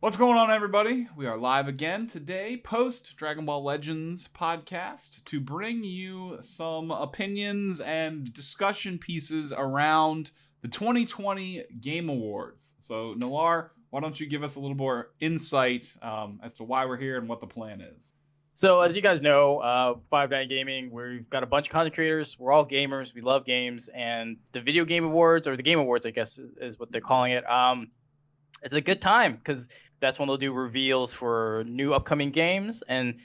What's going on, everybody? We are live again today, post Dragon Ball Legends podcast, to bring you some opinions and discussion pieces around the 2020 Game Awards. So, Nalar, why don't you give us a little more insight as to why we're here and what the plan is? So, as you guys know, Five Nine Gaming, we've got a bunch of content creators. We're all gamers. We love games, and the Video Game Awards, or the Game Awards, I guess, is what they're calling it. It's a good time because that's when they'll do reveals for new upcoming games and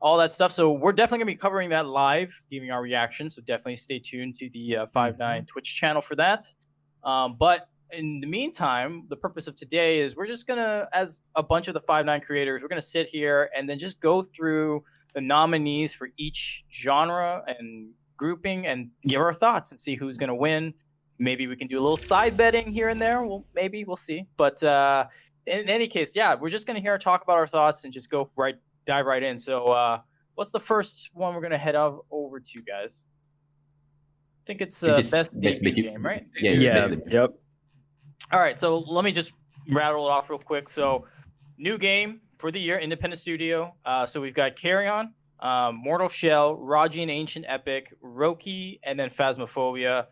all that stuff. So we're definitely gonna be covering that live, giving our reactions. So definitely stay tuned to the Five Nine Twitch channel for that. But in the meantime, the purpose of today is we're just gonna, as a bunch of the Five Nine creators, we're gonna sit here and then just go through the nominees for each genre and grouping and give our thoughts and see who's gonna win. Maybe we can do a little side betting here and there. Maybe we'll see. But in any case, yeah, we're just gonna talk about our thoughts and just dive right in. So, what's the first one we're gonna head over to, guys? I think it's best debut game, right? Yeah. Yep. All right, so let me just rattle it off real quick. So, new game for the year, independent studio. So we've got Carrion, Mortal Shell, Raji and Ancient Epic, Roki, and then Phasmophobia.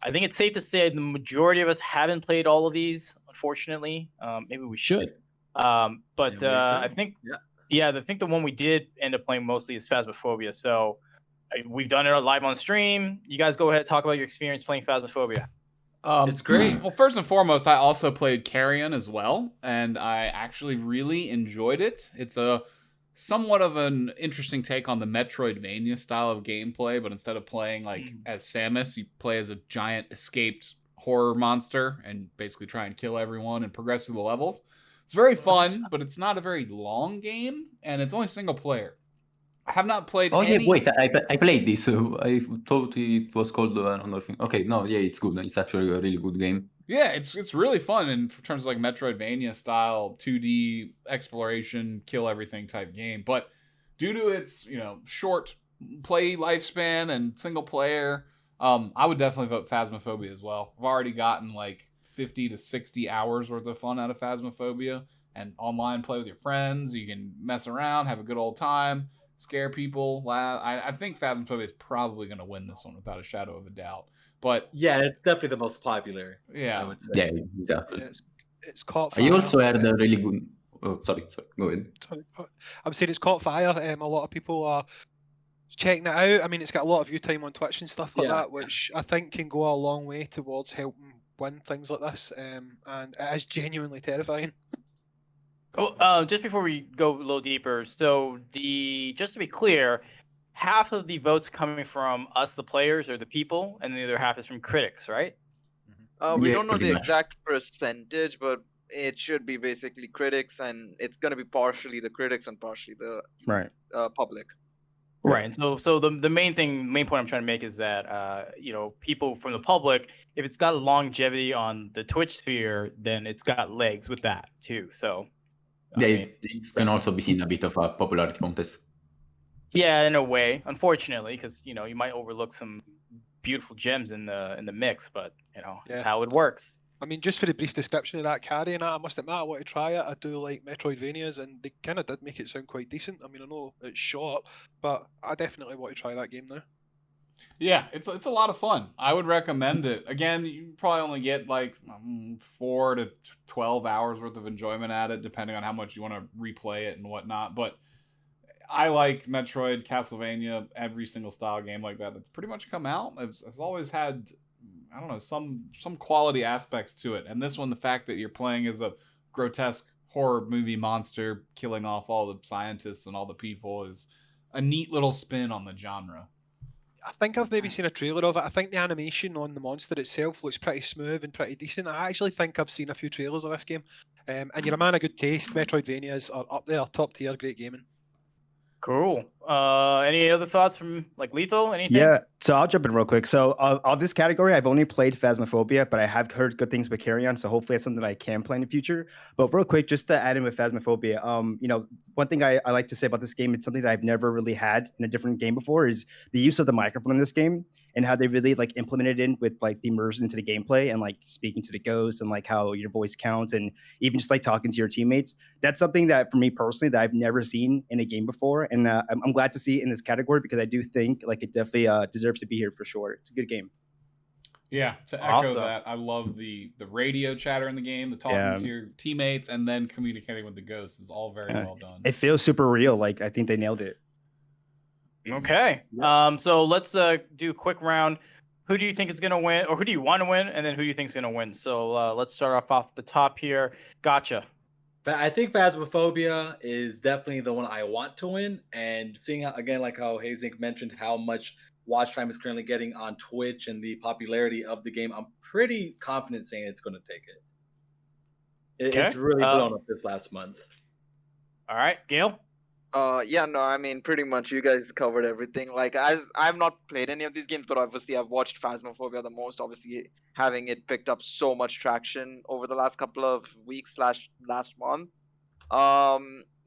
I think it's safe to say the majority of us haven't played all of these, unfortunately. Maybe we should. But I think, I think the one we did end up playing mostly is Phasmophobia. So we've done it live on stream. You guys go ahead and talk about your experience playing Phasmophobia. It's great. Well, first and foremost, I also played Carrion as well, and I actually really enjoyed it. It's a somewhat of an interesting take on the Metroidvania style of gameplay, but instead of playing as Samus, you play as a giant escaped horror monster and basically try and kill everyone and progress through the levels. It's very fun, but it's not a very long game, and it's only single player. I have not played any... yeah, wait, I played this, so I thought it was called another thing. Okay, no, yeah, it's good. It's actually a really good game. Yeah, it's really fun in terms of Metroidvania style, 2D exploration, kill everything type game. But due to its, short play lifespan and single player, I would definitely vote Phasmophobia as well. I've already gotten 50 to 60 hours worth of fun out of Phasmophobia, and online play with your friends. You can mess around, have a good old time, scare people, laugh. I think Phasmophobia is probably going to win this one without a shadow of a doubt. But yeah, it's definitely the most popular. Yeah, I would say. Yeah, exactly. It's caught fire. I also heard a really good. Oh, sorry, go ahead. I'm saying it's caught fire. A lot of people are checking it out. I mean, it's got a lot of view time on Twitch and stuff like that, which I think can go a long way towards helping win things like this. And it is genuinely terrifying. Oh, just before we go a little deeper, so just to be clear, half of the votes coming from us, the players, or the people, and the other half is from critics, right? We don't know the exact percentage, but it should be basically critics, and it's going to be partially the critics and partially the public. Right, and so the main point I'm trying to make is that people from the public, if it's got longevity on the Twitch sphere, then it's got legs with that too. So it can also be seen a bit of a popularity contest. Yeah, in a way, unfortunately, because you might overlook some beautiful gems in the mix, but that's how it works. I mean, just for the brief description of that Carrion, I must admit I want to try it. I do like Metroidvanias, and they kind of did make it sound quite decent. I mean, I know it's short, but I definitely want to try that game now. Yeah, it's a lot of fun. I would recommend it. Again, you probably only get 4 to 12 hours worth of enjoyment at it, depending on how much you want to replay it and whatnot. But I like Metroid, Castlevania, every single style game like that that's pretty much come out. It's always had, I don't know, some quality aspects to it. And this one, the fact that you're playing as a grotesque horror movie monster killing off all the scientists and all the people is a neat little spin on the genre. I think I've maybe seen a trailer of it. I think the animation on the monster itself looks pretty smooth and pretty decent. I actually think I've seen a few trailers of this game. And you're a man of good taste. Metroidvanias are up there, top tier, great gaming. Cool. Any other thoughts from Lethal? Anything? Yeah, so I'll jump in real quick. So of this category, I've only played Phasmophobia, but I have heard good things about Carrion, so hopefully it's something I can play in the future. But real quick, just to add in with Phasmophobia, one thing I like to say about this game, it's something that I've never really had in a different game before, is the use of the microphone in this game. and how they really like implemented in with like the immersion into the gameplay and like speaking to the ghosts and like how your voice counts and even just like talking to your teammates. That's something that for me personally that I've never seen in a game before, and I'm glad to see it in this category because I do think like it definitely deserves to be here for sure. It's a good game. Yeah, to echo that, I love the radio chatter in the game, the talking to your teammates, and then communicating with the ghosts is all very well done. It feels super real. Like I think they nailed it. Okay. So let's do a quick round. Who do you think is going to win, or who do you want to win, and then who do you think is going to win? So let's start off the top here. Gotcha. I think Phasmophobia is definitely the one I want to win, and seeing how, again, like how Hazink mentioned, how much watch time is currently getting on Twitch and the popularity of the game, I'm pretty confident saying it's going to take it. It's really blown up this last month. All right, Gale. Yeah, no, I mean, pretty much you guys covered everything. Like, as I've not played any of these games, but obviously I've watched Phasmophobia the most. Obviously, having it picked up so much traction over the last couple of weeks / last month.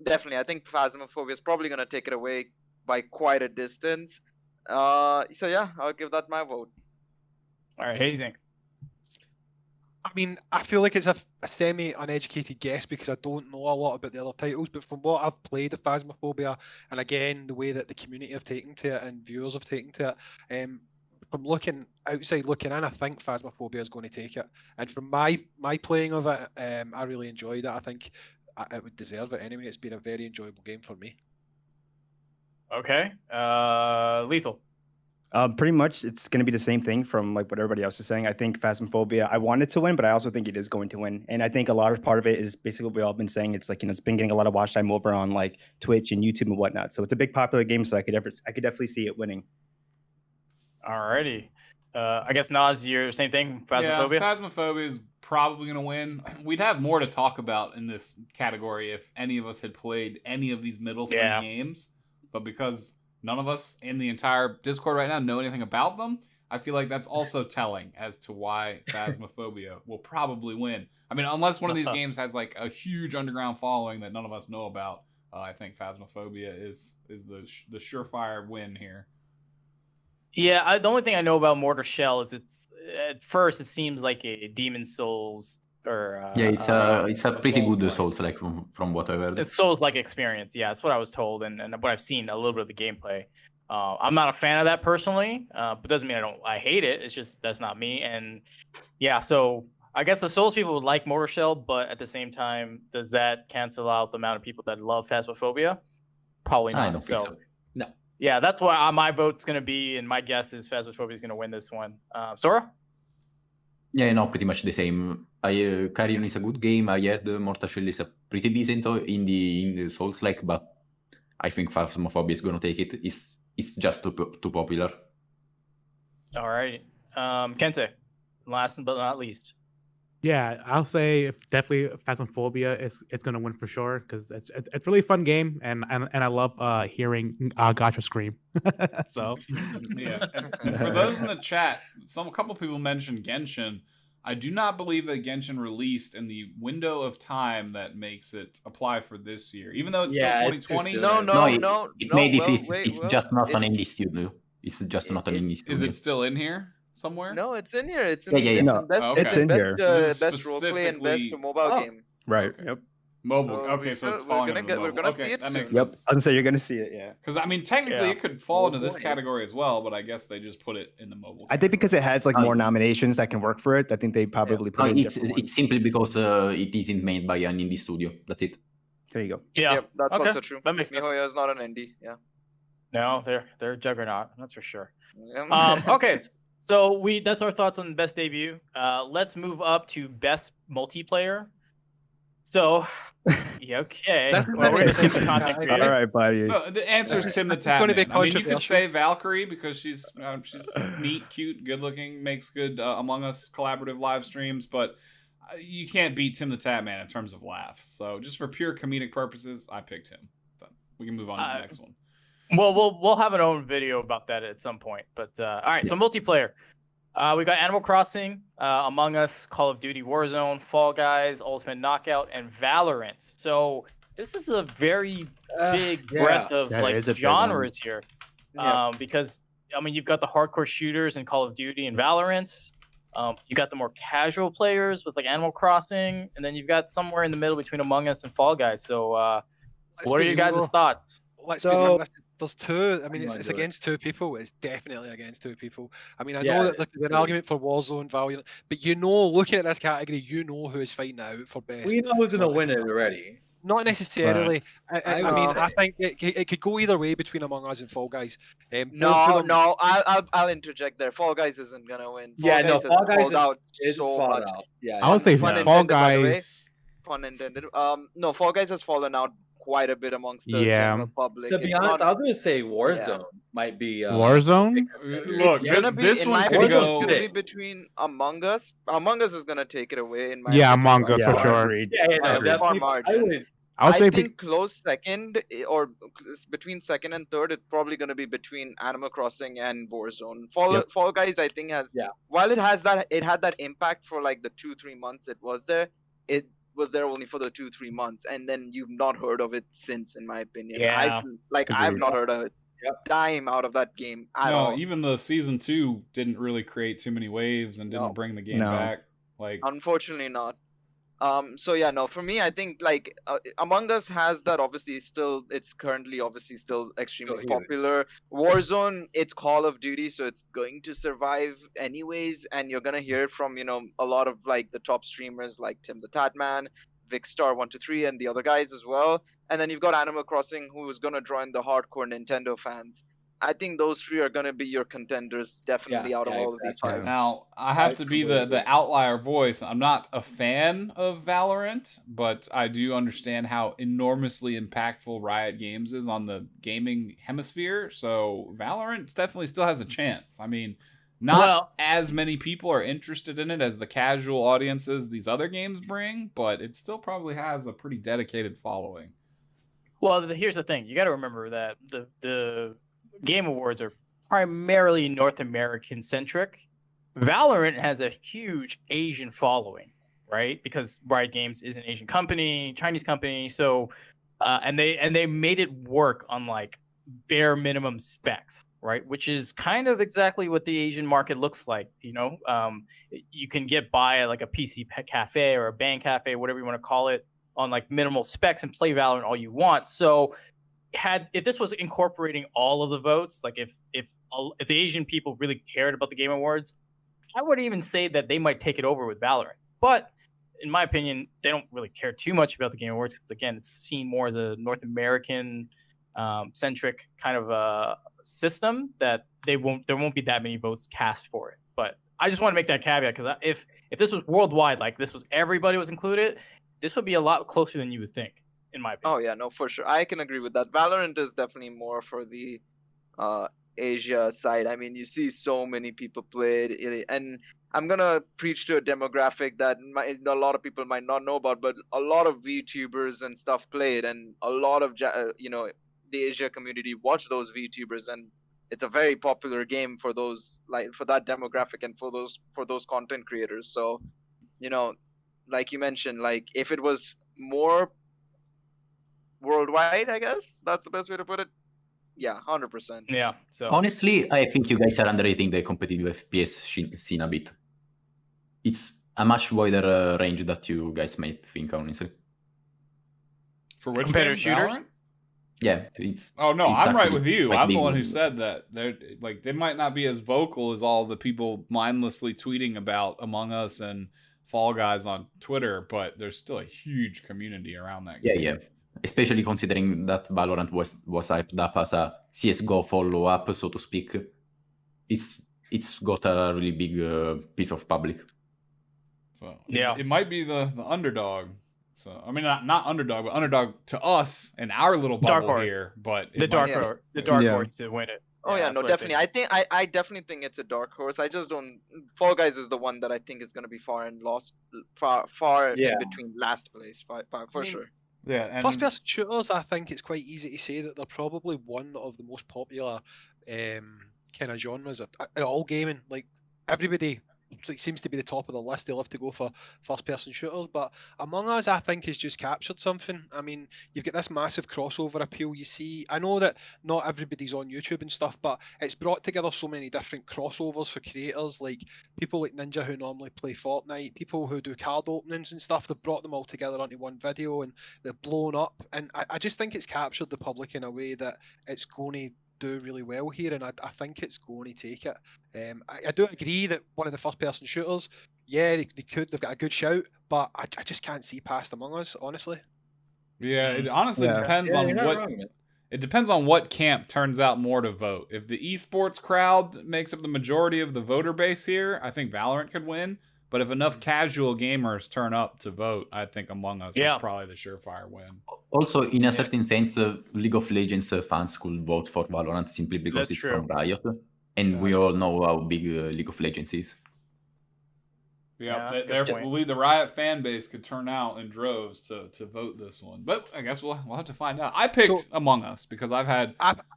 Definitely, I think Phasmophobia is probably gonna take it away by quite a distance. So yeah, I'll give that my vote. All right, Hazing. I mean, I feel like it's a semi-uneducated guess because I don't know a lot about the other titles, but from what I've played of Phasmophobia, and again, the way that the community have taken to it and viewers have taken to it, from looking outside looking in, I think Phasmophobia is going to take it. And from my playing of it, I really enjoyed it. I think it would deserve it anyway. It's been a very enjoyable game for me. Okay. Lethal. Pretty much, it's going to be the same thing from like what everybody else is saying. I think Phasmophobia, I want it to win, but I also think it is going to win. And I think a lot of part of it is basically what we've all been saying. It's like, it's been getting a lot of watch time over on like Twitch and YouTube and whatnot. So it's a big popular game. So I could definitely see it winning. Alrighty. I guess Nas, you're same thing. Phasmophobia. Yeah, Phasmophobia is probably going to win. We'd have more to talk about in this category if any of us had played any of these middle three games, but because none of us in the entire Discord right now know anything about them, I feel like that's also telling as to why Phasmophobia will probably win. I mean, unless one of these games has like a huge underground following that none of us know about, I think Phasmophobia is the surefire win here. Yeah, the only thing I know about Mortar Shell is it's at first it seems like a Demon Souls or it's a pretty good Souls-like from what I've heard. It's Souls-like experience. Yeah, that's what I was told, and what I've seen a little bit of the gameplay. I'm not a fan of that personally, but doesn't mean I hate it. It's just that's not me. And yeah, so I guess the Souls people would like Mortar Shell, but at the same time, does that cancel out the amount of people that love Phasmophobia? Probably not. I don't think so. No. Yeah, that's why my vote's going to be, and my guess is Phasmophobia is going to win this one. Sora? Yeah, no, pretty much the same. Carrion is a good game. I heard Mortal Shell is a pretty decent in the Souls-like, but I think Phasmophobia is going to take it. It's just too popular. All right. Kente, last but not least. Yeah, I'll say definitely Phasmophobia is going to win for sure because it's a really fun game and I love hearing Gacha scream. So yeah, and for those in the chat, a couple people mentioned Genshin. I do not believe that Genshin released in the window of time that makes it apply for this year, even though it's still 2020. No. It's just not an indie studio. It's just not an indie studio. Is it still in here somewhere? No, it's in here. It's in it's in here. Best roleplay and best mobile game. Right. Yep. Mobile. So it's falling under we're gonna see it that soon. makes sense. Yep. I was gonna say you're gonna see it. Yeah. Because I mean, technically, it could fall into this category as well, but I guess they just put it in the mobile. I think because it has like more nominations that can work for it. I think they probably put it. It's simply because it isn't made by an indie studio. That's it. There you go. Yeah, that's also true. That makes sense. MiHoYo is not an indie. Yeah. No, they're a juggernaut. That's for sure. Okay. So that's our thoughts on best debut. Let's move up to best multiplayer. So, yeah, okay. We're gonna skip the content creator. All right, buddy. The answer is Tim the Tap Man. I mean, you could say Valkyrie because she's neat, cute, good looking, makes good Among Us collaborative live streams, but you can't beat Tim the Tap Man in terms of laughs. So, just for pure comedic purposes, I picked him. But we can move on to the next one. Well, we'll have an own video about that at some point. But all right, so multiplayer. We got Animal Crossing, Among Us, Call of Duty Warzone, Fall Guys, Ultimate Knockout, and Valorant. So this is a very big breadth of like genres here. Because I mean, you've got the hardcore shooters in Call of Duty and Valorant. You got the more casual players with like Animal Crossing, and then you've got somewhere in the middle between Among Us and Fall Guys. So, Let's what are be your guys' real. thoughts? Let's So- be real. There's two. I mean, I'm it's, gonna it's do it. against two people. It's definitely against two people. I mean, I Yeah, know that there could be an really. argument for Warzone, Valiant, but looking at this category, who is fighting it out for best. We know who's gonna So, win it already. Not necessarily. I mean, know. I think it could go either way between Among Us and Fall Guys. Both of No, them- no, I'll interject there. Fall Guys isn't gonna win. Yeah, no, has Fall Guys called is- out It's so fought much. out. Yeah, I would say Pun Fall intended, by the way. Guys. Pun intended. No, Fall Guys has fallen out quite a bit amongst the Yeah. general public. to be It's honest, not- I was gonna say Warzone might be Warzone. Look, it's gonna be, this in one my could opinion, go. it's gonna be between Among Us. Among Us is gonna take it away in my Yeah, opinion, Among by Us Yeah, for far. sure. agreed. Yeah, By no, a far definitely. I margin. would. I would say think close second or between second and third, it's probably going to be between Animal Crossing and Warzone. Fall Guys, I think while it had that impact for like the 2-3 months it was there. It was there only for the 2-3 months, and then you've not heard of it since, in my opinion. Yeah. I've Agreed. not heard of it. Yep. Dime out of that game at No, all. even the season 2 didn't really create too many waves and didn't No. bring the game No. back. Like, Unfortunately not. So yeah, no, for me, I think like Among Us has that it's currently obviously still extremely huge. popular. Warzone, it's Call of Duty, so it's going to survive anyways, and you're gonna hear it from a lot of like the top streamers like Tim the Tatman, Vicstar123, and the other guys as well. And then you've got Animal Crossing, who is gonna draw in the hardcore Nintendo fans. I think those three are gonna be your contenders, definitely out of all of these exactly. five. now I have I to be completely the agree. outlier voice. I'm not a fan of Valorant, but I do understand how enormously impactful Riot Games is on the gaming hemisphere. So Valorant definitely still has a chance. I mean, not Well- as many people are interested in it as the casual audiences these other games bring, but it still probably has a pretty dedicated following. Well, here's the thing. You got to remember that the Game Awards are primarily North American centric. Valorant has a huge Asian following, right? Because Riot Games is an Asian company, Chinese company. So, and they made it work on like bare minimum specs, right? Which is kind of exactly what the Asian market looks like. You can get by at like a PC cafe or a band cafe, whatever you want to call it, on like minimal specs and play Valorant all you want. So if this was incorporating all of the votes, like if the Asian people really cared about the Game Awards, I would even say that they might take it over with Valorant. But in my opinion, they don't really care too much about the Game Awards because again, it's seen more as a North American centric kind of a system that there won't be that many votes cast for it. But I just want to make that caveat because if this was worldwide, like this was everybody was included, this would be a lot closer than you would think, in my opinion. Oh yeah, no, for sure. I can agree with that. Valorant is definitely more for the Asia side. I mean, you see so many people play it, and I'm gonna preach to a demographic that a lot of people might not know about, but a lot of VTubers and stuff play it, and a lot of the Asia community watch those VTubers, and it's a very popular game for those for that demographic and for those content creators. So, like you mentioned, like if it was more worldwide, I guess that's the best way to put it. Yeah, 100%. Yeah. So Honestly, I think you guys are underrating the competitive FPS scene a bit. It's a much wider range that you guys might think, honestly. For which Competitive game? shooters? Valorant? Yeah, it's Oh no, It's I'm right actually with you. quite I'm the big. one who said that. They might not be as vocal as all the people mindlessly tweeting about Among Us and Fall Guys on Twitter, but there's still a huge community around that game. yeah. Especially considering that Valorant was hyped up as a CS:GO follow-up, so to speak. It's got a really big piece of public. So Yeah. it might be the underdog. So I mean, not underdog, but underdog to us in our little Dark bubble horse. here. But it the might dark be- horse, the dark Yeah. horse to win it. Oh yeah, that's no, what I definitely. I definitely think it's a dark horse. I just don't. Fall Guys is the one that I think is going to be far Yeah. in between last place, for mean, sure. Yeah, and First person shooters, I think it's quite easy to say that they're probably one of the most popular kind of genres in all gaming. Like everybody it seems to be the top of the list. They love to go for first-person shooters, but Among Us, I think, has just captured something. I mean, you've got this massive crossover appeal. You see, I know that not everybody's on YouTube and stuff, but it's brought together so many different crossovers for creators, like people like Ninja who normally play Fortnite, people who do card openings and stuff. They've brought them all together onto one video, and they've blown up. And I just think it's captured the public in a way that it's going to do really well here, and I think it's going to take it. I do agree that one of the first-person shooters, yeah, they've got a good shout, but I just can't see past Among Us, honestly. Yeah, it honestly Yeah. depends Yeah, on you're not what. wrong, man. It depends on what camp turns out more to vote. If the esports crowd makes up the majority of the voter base here, I think Valorant could win. But if enough casual gamers turn up to vote, I think Among Us is probably the surefire win. Also, in a certain sense, League of Legends fans could vote for Valorant simply because That's it's true. from Riot, and we all know how big League of Legends is. Yeah, that's a good point. the Riot fan base could turn out in droves to vote this one. But I guess we'll have to find out. I picked Among Us because I've had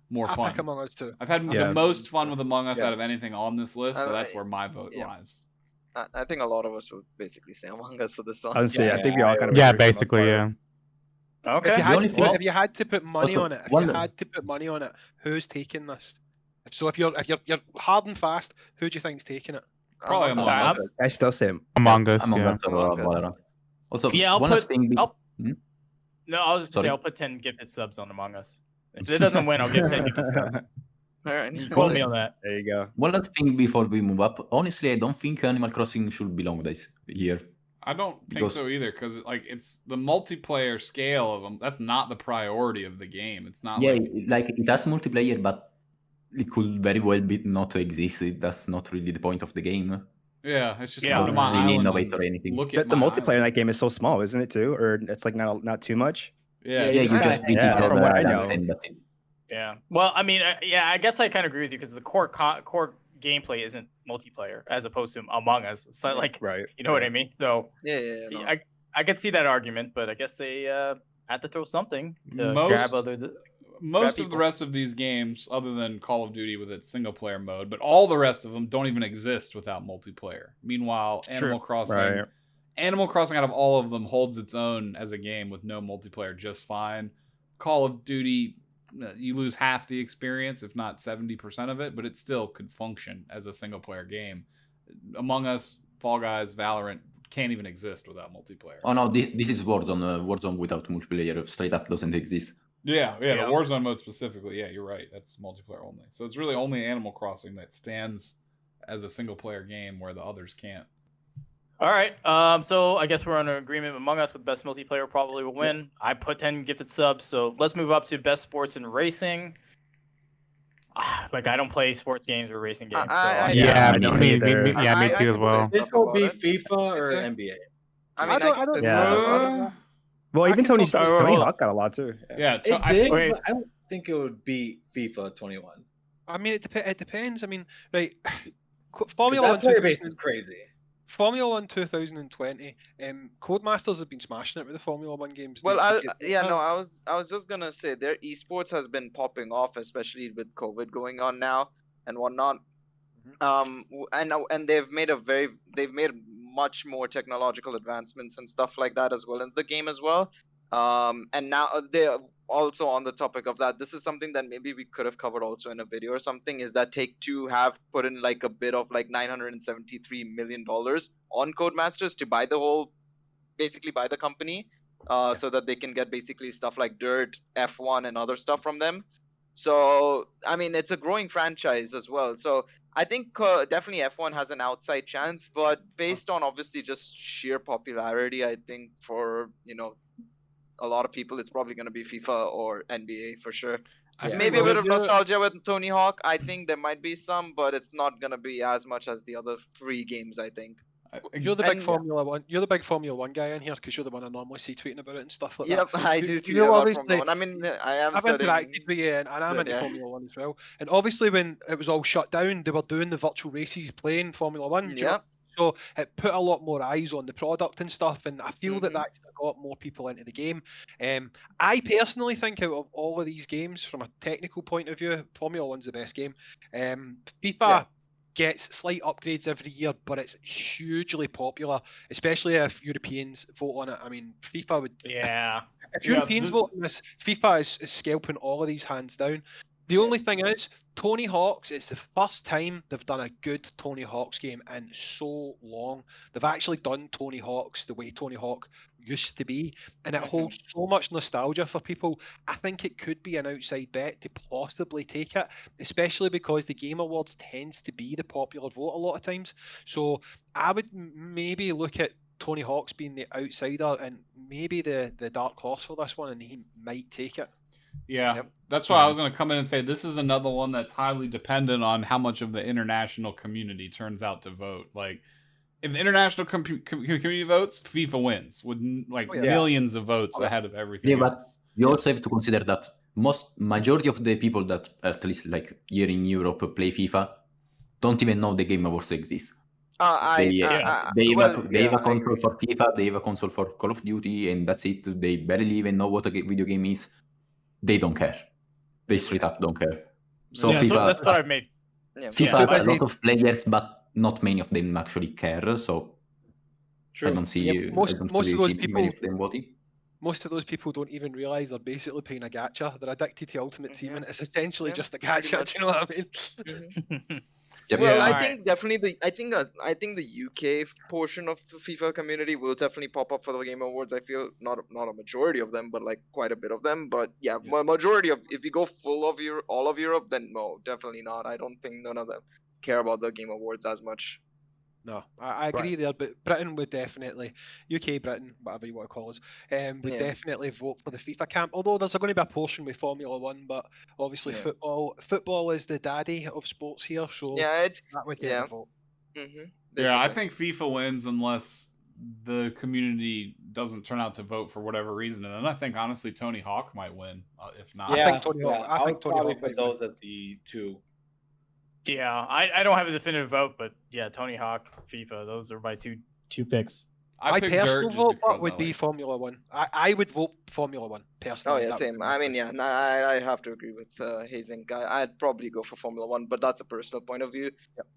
more fun. I pick Among Us too. I've had the most fun with Among Us Yeah. out of anything on this list, so that's where my vote lies. I think a lot of us would basically say Among Us for this one. I was say, I think we all kind of Yeah, agree for the most basically, part. yeah. Okay. If you had to put money Also, on it, who's taking this? So if you're hard and fast, who do you think's taking it? Probably Among Us. I still say Among Us, Among yeah. Us or Valorant. Also, Yeah, I'll one put- thing. I'll- No, I was just gonna say Sorry. I'll put 10 gifted subs on Among Us. If it doesn't win, I'll get 10 gifted subs. All right. Quote me on that. there you go. One last thing before we move up. Honestly, I don't think Animal Crossing should belong this year. I don't think Because- so either, because like it's the multiplayer scale of them. That's not the priority of the game. It's not Yeah, like it has multiplayer, but it could very well be not exist. That's not really the point of the game. it's just Yeah. come to my Really island innovate and or anything. look The at my multiplayer in island. that game is so small, isn't it too? Or it's like not too much. Yeah, Yeah, you Yeah, just visit yeah, all from the what I islands know. and that's it. Yeah. Well, I mean, I guess I kind of agree with you because the core gameplay isn't multiplayer as opposed to Among Us. So, like, Right. you know what I mean? So, Yeah. No. I could see that argument, but I guess they had to throw something to Most- grab other. Most of the people. rest of these games, other than Call of Duty with its single player mode, but all the rest of them don't even exist without multiplayer. Meanwhile, Animal Crossing, Right. Animal Crossing out of all of them holds its own as a game with no multiplayer just fine. Call of Duty, you lose half the experience, if not 70% of it, but it still could function as a single player game. Among Us, Fall Guys, Valorant can't even exist without multiplayer. Oh no, this is Warzone. Warzone without multiplayer straight up doesn't exist. Yeah, the Yeah. Warzone mode specifically. Yeah, you're right. That's multiplayer only. So it's really only Animal Crossing that stands as a single player game where the others can't. All right. So I guess we're on an agreement Among Us with best multiplayer probably will win. I put 10 gifted subs. So let's move up to best sports and racing. Like I don't play sports games or racing games. I- Yeah, I me, don't me, either. me, yeah, me I too can as well. play This will be about it. FIFA or Okay. NBA. I mean, don't- I can yeah. talk about it. Well, I even can Tony talk- Tony hold on. Hawk got a lot too. Yeah, It I did, think Wait. but I don't think it would be FIFA 21. I mean, it depends. I mean, right, 'Cause Formula that 1 player base 2000 is crazy. Formula 1 2020. Codemasters have been smashing it with the Formula 1 games. Well, They get better. I was just gonna say their esports has been popping off, especially with COVID going on now and whatnot. And they've made much more technological advancements and stuff like that as well in the game as well. And now they're also on the topic of that. This is something that maybe we could have covered also in a video or something. Is that Take-Two have put in like a bit of like $973 million on Codemasters to basically buy the company, so that they can get basically stuff like Dirt, F1, and other stuff from them. So I mean, it's a growing franchise as well. So I think definitely F1 has an outside chance, but based on obviously just sheer popularity, I think for a lot of people, it's probably going to be FIFA or NBA for sure. I think Maybe a bit of with- nostalgia with Tony Hawk. I think there might be some, but it's not going to be as much as the other free games, I think. You're the big and- Formula 1. You're the big Formula 1 guy in here because you're the one I normally see tweeting about it and stuff like Yep, that. I You- do you too. know, about obviously, Formula 1. I mean, I am I've studying. interacted with you, and I'm Good, into yeah. Formula 1 as well. And obviously, when it was all shut down, they were doing the virtual races playing Formula 1. do you know? Yep. So it put a lot more eyes on the product and stuff, and I feel that Mhm. that got more people into the game. I personally think out of all of these games, from a technical point of view, Formula 1's the best game. FIFA Yeah. gets slight upgrades every year, but it's hugely popular, especially if Europeans vote on it. I mean, FIFA would. Yeah. If Yeah, Europeans vote on this, FIFA is scalping all of these hands down. The only thing is, Tony Hawk's, it's the first time they've done a good Tony Hawk's game in so long. They've actually done Tony Hawk's the way Tony Hawk used to be, and it holds so much nostalgia for people. I think it could be an outside bet to possibly take it, especially because the Game Awards tends to be the popular vote a lot of times. So I would maybe look at Tony Hawk's being the outsider and maybe the dark horse for this one, and he might take it. Yeah, that's why I was going to come in and say this is another one that's highly dependent on how much of the international community turns out to vote. Like, if the international community votes, FIFA wins with millions of votes ahead of everything. Yeah, but else. you also have to consider that majority of the people that, at least like here in Europe, play FIFA don't even know the Game Awards exist. They have a console for FIFA, they have a console for Call of Duty, and that's it. They barely even know what a video game is. They don't care. They straight up don't care. So yeah, FIFA, so that's what I've made. FIFA has a lot of players, but not many of them actually care. So I don't see most of those people. Many of them voting. Most of those people don't even realize they're basically playing a gacha. They're addicted to Ultimate Team, and it's essentially just a gacha. Do you know what I mean? Well, I think definitely I think the UK portion of the FIFA community will definitely pop up for the Game Awards. I feel not a majority of them, but like quite a bit of them. But yeah, majority of, if we go full of all of Europe, then no, definitely not. I don't think none of them care about the Game Awards as much. No, I agree there, but Britain would definitely, UK, Britain, whatever you want to call us, would definitely vote for the FIFA camp. Although there's going to be a portion with Formula One, but obviously football is the daddy of sports here, so that would get the vote. Yeah, I think FIFA wins unless the community doesn't turn out to vote for whatever reason, and then I think honestly Tony Hawk might win. If not, Yeah, I think Tony Hawk. I think Tony Hawk put those as the two. Yeah, I don't have a definitive vote, but yeah, Tony Hawk, FIFA, those are my two picks. My personal vote would be Formula One. I would vote Formula One personally. Oh yeah, same. I mean, yeah, I have to agree with Hazing. I'd probably go for Formula One, but that's a personal point of view.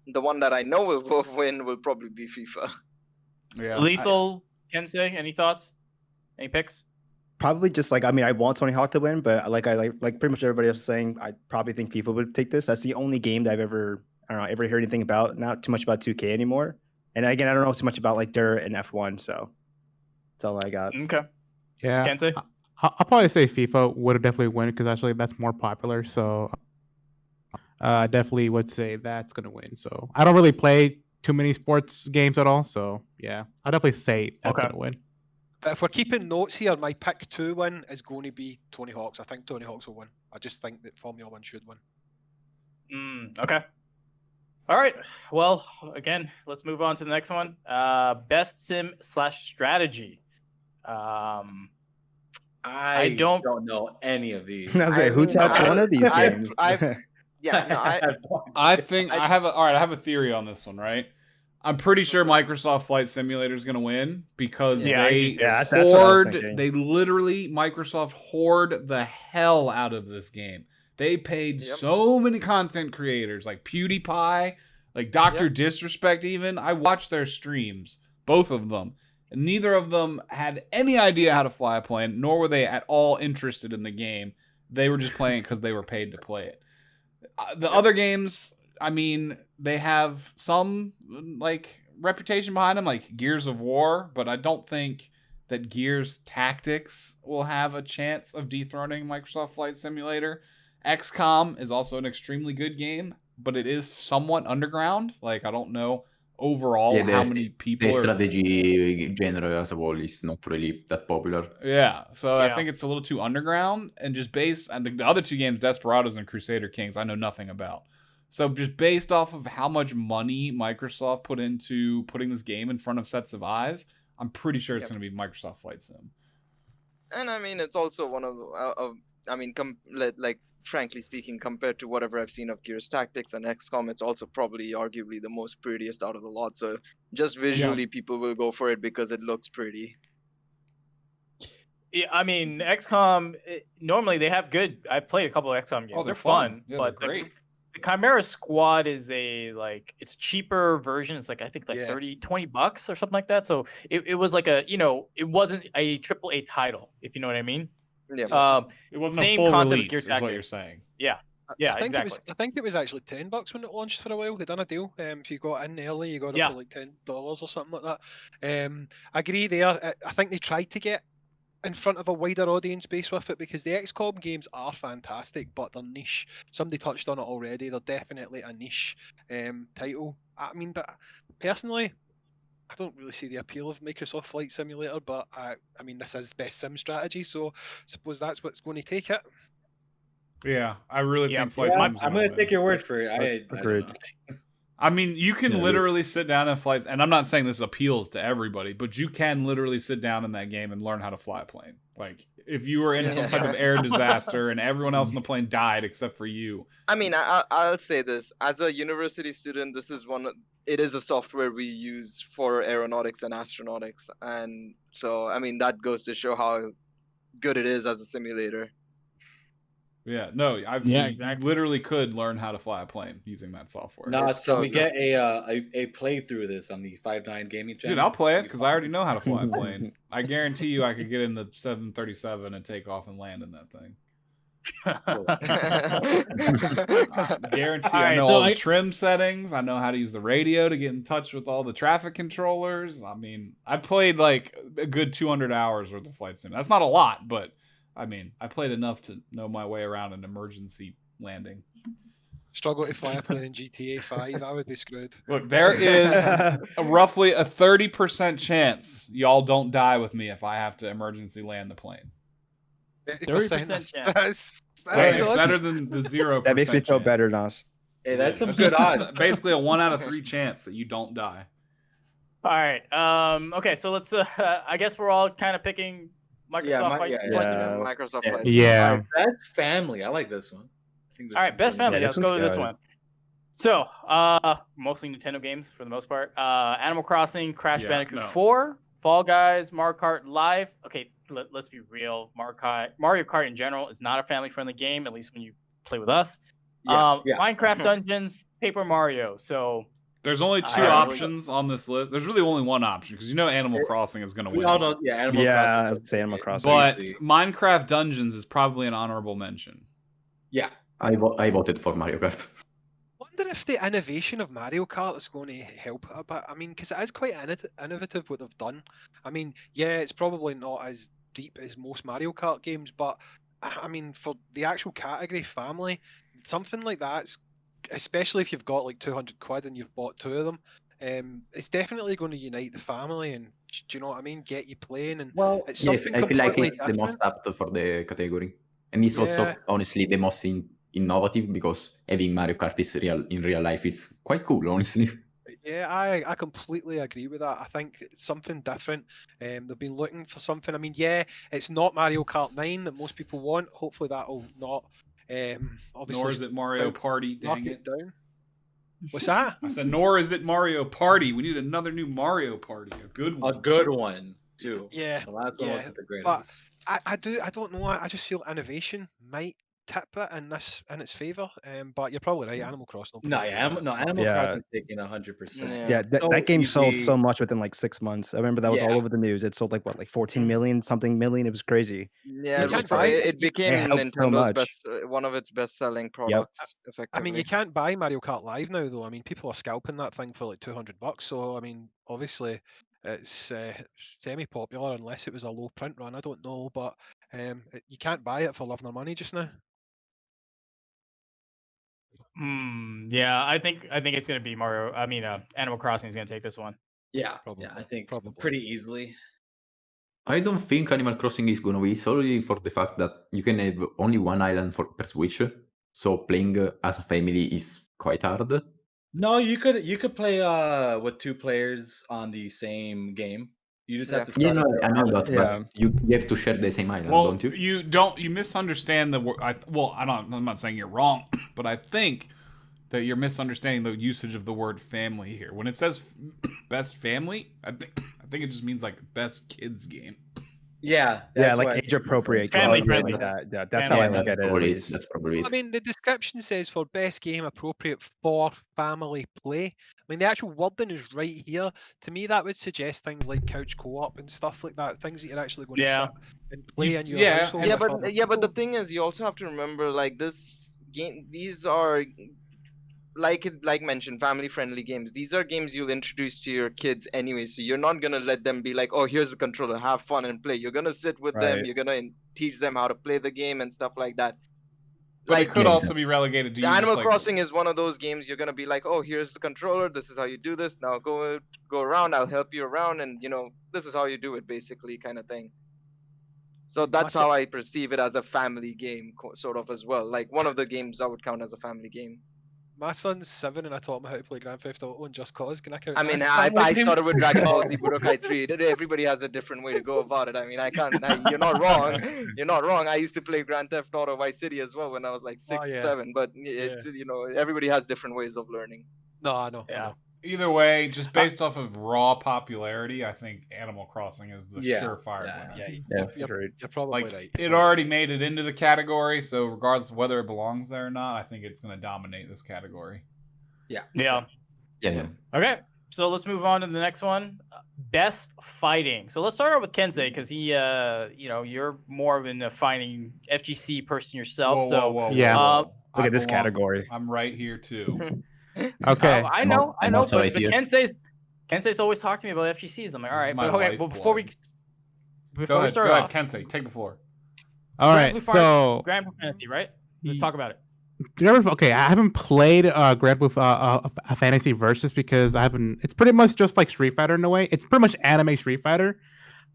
The one that I know will win will probably be FIFA. Yeah. Lethal, Kensei, any thoughts? Any picks? Probably just like, I mean, I want Tony Hawk to win, but like pretty much everybody else is saying, I probably think FIFA would take this. That's the only game that I've ever heard anything about. Not too much about 2K anymore. And again, I don't know too much about like Dirt and F1, so that's all I got. Okay. Yeah. Kensei? I'll probably say FIFA would definitely win because actually that's more popular. So I definitely would say that's going to win. So I don't really play too many sports games at all. So yeah, I'll definitely say that's going to win. But if we're keeping notes here, my pick to win is going to be Tony Hawk's. I think Tony Hawk's will win. I just think that Formula One should win. Okay. All right. Well, again, let's move on to the next one. Best sim / strategy. I don't know any of these. I was like, who touched one of these games? I think I have a theory on this one, right? I'm pretty sure Microsoft Flight Simulator is going to win because Microsoft hoard the hell out of this game. They paid so many content creators like PewDiePie, like Dr. Disrespect even. I watched their streams, both of them. And neither of them had any idea how to fly a plane, nor were they at all interested in the game. They were just playing it because they were paid to play it. The other games, I mean, they have some like reputation behind them, like Gears of War, but I don't think that Gears Tactics will have a chance of dethroning Microsoft Flight Simulator. XCOM is also an extremely good game, but it is somewhat underground. Like, I don't know overall how many people the strategy genre as a whole is not really that popular. Yeah, so I think it's a little too underground, and just based on the other two games, Desperados and Crusader Kings, I know nothing about. So just based off of how much money Microsoft put into putting this game in front of sets of eyes, I'm pretty sure it's going to be Microsoft Flight Sim. And I mean, it's also one of frankly speaking, compared to whatever I've seen of Gears Tactics and XCOM, it's also probably arguably the most prettiest out of the lot. So just visually, people will go for it because it looks pretty. Yeah, I mean, XCOM, normally they have good... I've played a couple of XCOM games. They're fun, yeah, but they're great. The Chimera Squad is it's cheaper version. It's I think Yeah. 20 bucks or something like that. So it was like a, it wasn't a AAA title, if you know what I mean. Yeah. It wasn't Same a full concept of release, Gear is what Tactics. you're saying. Yeah, exactly. I think it was actually $10 when it launched for a while. They done a deal. If you got in early, you got it for like $10 or something like that. I agree there. I think they tried to get in front of a wider audience base with it because the XCOM games are fantastic, but they're niche. Somebody touched on it already. They're definitely a niche title. I mean, but personally, I don't really see the appeal of Microsoft Flight Simulator, but I mean, this is best sim strategy, so I suppose that's what's going to take it. Yeah, I really think Flight Yeah, Sim's I'm gonna gonna take your word for it. I don't Agreed. know. I mean, you can Yeah, literally sit down in flights, and I'm not saying this appeals to everybody, but you can literally sit down in that game and learn how to fly a plane. Like, if you were in some type of air disaster and everyone else on the plane died except for you. I mean, I'll say this as a university student. This is it is a software we use for aeronautics and astronautics, and so I mean that goes to show how good it is as a simulator. Yeah, no, exactly. You literally could learn how to fly a plane using that software. Nah, so we so- get a playthrough of this on the 5.9 gaming channel. Dude, I'll play it because I already know how to fly a plane. I guarantee you I could get in the 737 and take off and land in that thing. I guarantee I know all the trim settings. I know how to use the radio to get in touch with all the traffic controllers. I mean, I played like a good 200 hours worth of Flight Sim. That's not a lot, but I mean, I played enough to know my way around an emergency landing. Struggle to fly a plane in GTA 5, I would be screwed. Look, there is roughly a 30% chance y'all don't die with me if I have to emergency land the plane. 30% That's It's good. better than the 0%. That makes me feel chance. better, Nas. Hey, that's some That's good odds. basically a 1 out of 3 chance that you don't die. All right. Okay. So let's. I guess we're all kind of picking Microsoft Flight yeah. Simulator. Microsoft Yeah. Flight. Yeah. All right, best family. I like this one. I think this All right, is best gonna be- family. Yeah, Let's this go with one's this good. one. So, mostly Nintendo games for the most part. Animal Crossing, Crash Yeah, Bandicoot no. 4, Fall Guys, Mario Kart Live. Okay, let's be real. Mario Kart in general is not a family-friendly game, at least when you play with us. Yeah, yeah. Minecraft Dungeons, Paper Mario. So, There's only 2 I really- options on this list. There's really only one option because you know Animal Crossing is going to We win. all know, yeah, Animal Yeah, Crossing. I would say Animal Crossing. But Easily. Minecraft Dungeons is probably an honorable mention. Yeah, I voted for Mario Kart. Wonder if the innovation of Mario Kart is going to help it a bit. I mean, because it is quite innovative what they've done. I mean, yeah, it's probably not as deep as most Mario Kart games, but I mean, for the actual category family, something like that, especially if you've got like 200 quid and you've bought 2 of them, it's definitely going to unite the family and, do you know what I mean? Get you playing, and well, it's Yeah, something I feel like completely it's the most different. apt for the category. And it's also, Yeah. honestly, the most innovative because having Mario Kart in real life is quite cool, honestly. Yeah, I completely agree with that. I think it's something different. They've been looking for something. I mean, yeah, it's not Mario Kart 9 that most people want. Hopefully that'll not obviously Nor is it Mario down- Party, knock dang it it. down. What's that? I said, nor is it Mario Party. We need another new Mario Party. A good a one. good one too. Yeah, The last one yeah, wasn't the greatest. but I don't know. I just feel innovation might tip it in its favor. But you're probably right. Animal Crossing. will no, probably yeah, win. Animal Yeah. Crossing taking 100%. Yeah. Yeah, So that game sold easy. so much within like 6 months. I remember that was all Yeah. over the news. It sold like what, like 14 million, something million. It was crazy. Yeah, You it, can't was- buy it, it. it became helped so Nintendo's much. best, one of its best-selling products. Effectively. I mean, you can't buy Mario Kart Live now, though. I mean, people are scalping that thing for like $200. So, I mean, obviously, it's semi-popular unless it was a low print run. I don't know, but you can't buy it for love nor money just now. Yeah, I think it's gonna be Mario. I mean, Animal Crossing is gonna take this one. Yeah, Probably, yeah, I think probably. pretty easily. I don't think Animal Crossing is gonna be solely for the fact that you can have only one island per Switch, so playing as a family is quite hard. No, you could play with 2 players on the same game. You just have to Yeah, start. no, I know that, Yeah. but you have to share the same island, Well, don't you? you misunderstand the word. I'm not saying you're wrong, but I think that you're misunderstanding the usage of the word family here. When it says best family, I think it just means like best kids game. Yeah, Yeah, that's like what- age appropriate. Family games, friendly. like that. Yeah, that's Family how I friendly. look at it. At Probably, least. that's probably it. I mean, the description says for best game appropriate for family play. I mean, the actual wording is right here. To me, that would suggest things like couch co-op and stuff like that. Things that you're actually going to Yeah. sit and play in your yeah, household. Yeah, with but other the people. thing is, you also have to remember, like, this game, these are like mentioned, family friendly games. These are games you'll introduce to your kids anyway, so you're not gonna let them be like, oh, here's the controller, have fun and play. You're gonna sit with them, Right. you're gonna teach them how to play the game and stuff like that. But Like, it could Yeah, also be relegated to the you just Animal like, Crossing is one of those games you're gonna be like, oh, here's the controller, this is how you do this, now go around, I'll help you around, and this is how you do it, basically, kind of thing. So that's how I perceive it, as a family game, sort of, as well. Like, one of the games I would count as a family game. My son's 7 and I taught him how to play Grand Theft Auto and Just Cause. Can I count I that mean, as a I family game? started with Dragon Ball Z Budokai 3. Everybody has a different way to go about it. I mean, you're not wrong. You're not wrong. I used to play Grand Theft Auto Vice City as well when I was like 6 Oh, yeah. 7. But it's everybody has different ways of learning. No, I know. Yeah. either way, just based off of raw popularity, I think Animal Crossing is the Yeah, surefire yeah. winner. Yeah, Yeah, you're probably Like right. it already made it into the category, so regardless of whether it belongs there or not, I think it's going to dominate this category. Yeah. Yeah. Okay. So let's move on to the next one. Best fighting. So let's start out with Kensei, because he, you're more of a fighting FGC person yourself. Yeah. whoa. Look I at this belong. category. I'm right here too. Okay. I know, I'm but also right here. Kensei's always talked to me about FGCs. I'm like, all This is right, my but okay, but before we Go ahead, start go ahead, off, Kensei, take the floor. All Grand right. Blue Fire- So Grand Blue Fantasy, right? Let's talk about it. okay, I haven't played Grand Blue Fantasy Versus because I haven't. It's pretty much just like Street Fighter in a way. It's pretty much anime Street Fighter,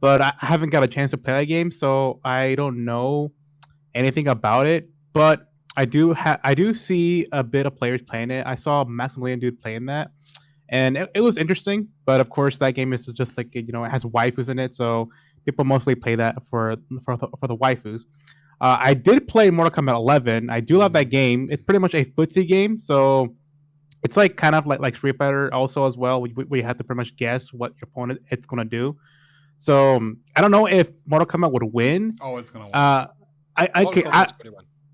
but I haven't got a chance to play that game, so I don't know anything about it. But I do see a bit of players playing it. I saw Maximilian dude playing that, and it was interesting. But of course, that game is just like it has waifus in it, so people mostly play that for the waifus. I did play Mortal Kombat 11. I do love that game. It's pretty much a footsie game, so it's like kind of like Street Fighter also as well. We have to pretty much guess what your opponent it's gonna do. So I don't know if Mortal Kombat would win. Oh, it's gonna win.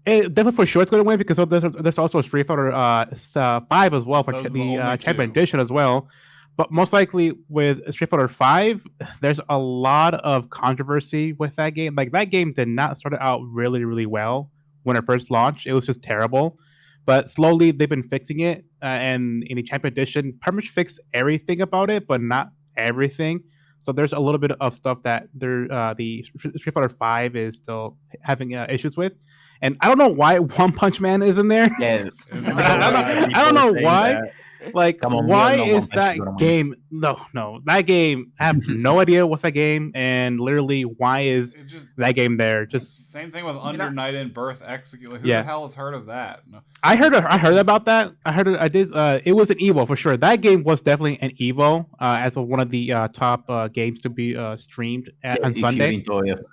Definitely for sure it's gonna win because there's also a Street Fighter 5 as well for Those are the the only Champion two. Edition as well. But most likely with Street Fighter 5, there's a lot of controversy with that game. Like that game did not start out really, really well when it first launched. It was just terrible. But slowly they've been fixing it, and in the Champion Edition, pretty much fixed everything about it, but not everything. So there's a little bit of stuff that the Street Fighter 5 is still having issues with. And I don't know why One Punch Man is in there. Yes. I don't know why. Like, Come on, we why all know is One Punch that is gonna win. game? No, that game. I have no idea what's that game, and literally, why is It just that game there? Just same thing with Under Night and Birth Execute. Like, who Yeah. the hell has heard of that? No. I heard about that. I did. It was an Evo for sure. That game was definitely an Evo, as one of the top games to be streamed on Sunday.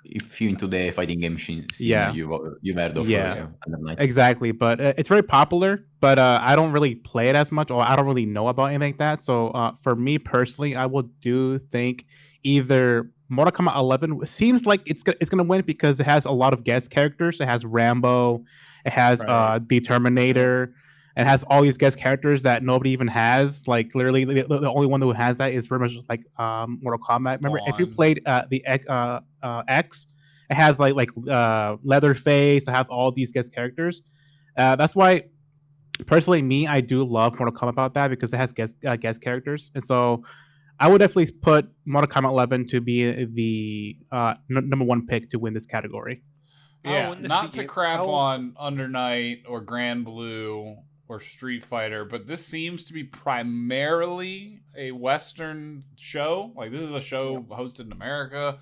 If you're into the fighting game scene, Yeah. you've heard of Yeah. Under Night. Exactly, but it's very popular. But I don't really play it as much, or I don't really know about anything like that. So for me personally, I will think either Mortal Kombat 11 seems like it's gonna win because it has a lot of guest characters. It has Rambo, it has Right. the Terminator, it has all these guest characters that nobody even has. Like literally, the only one who has that is very much like Mortal Kombat. Remember, if you Spawn. played the X, it has like Leatherface. It has all these guest characters. That's why. Personally, I do love Mortal Kombat about that because it has guest characters, and so I would definitely put Mortal Kombat 11 to be the number one pick to win this category. Yeah, win the not feat- to crap I'll- on Under Night or Grand Blue or Street Fighter, but this seems to be primarily a Western show. Like, this is a show hosted in America.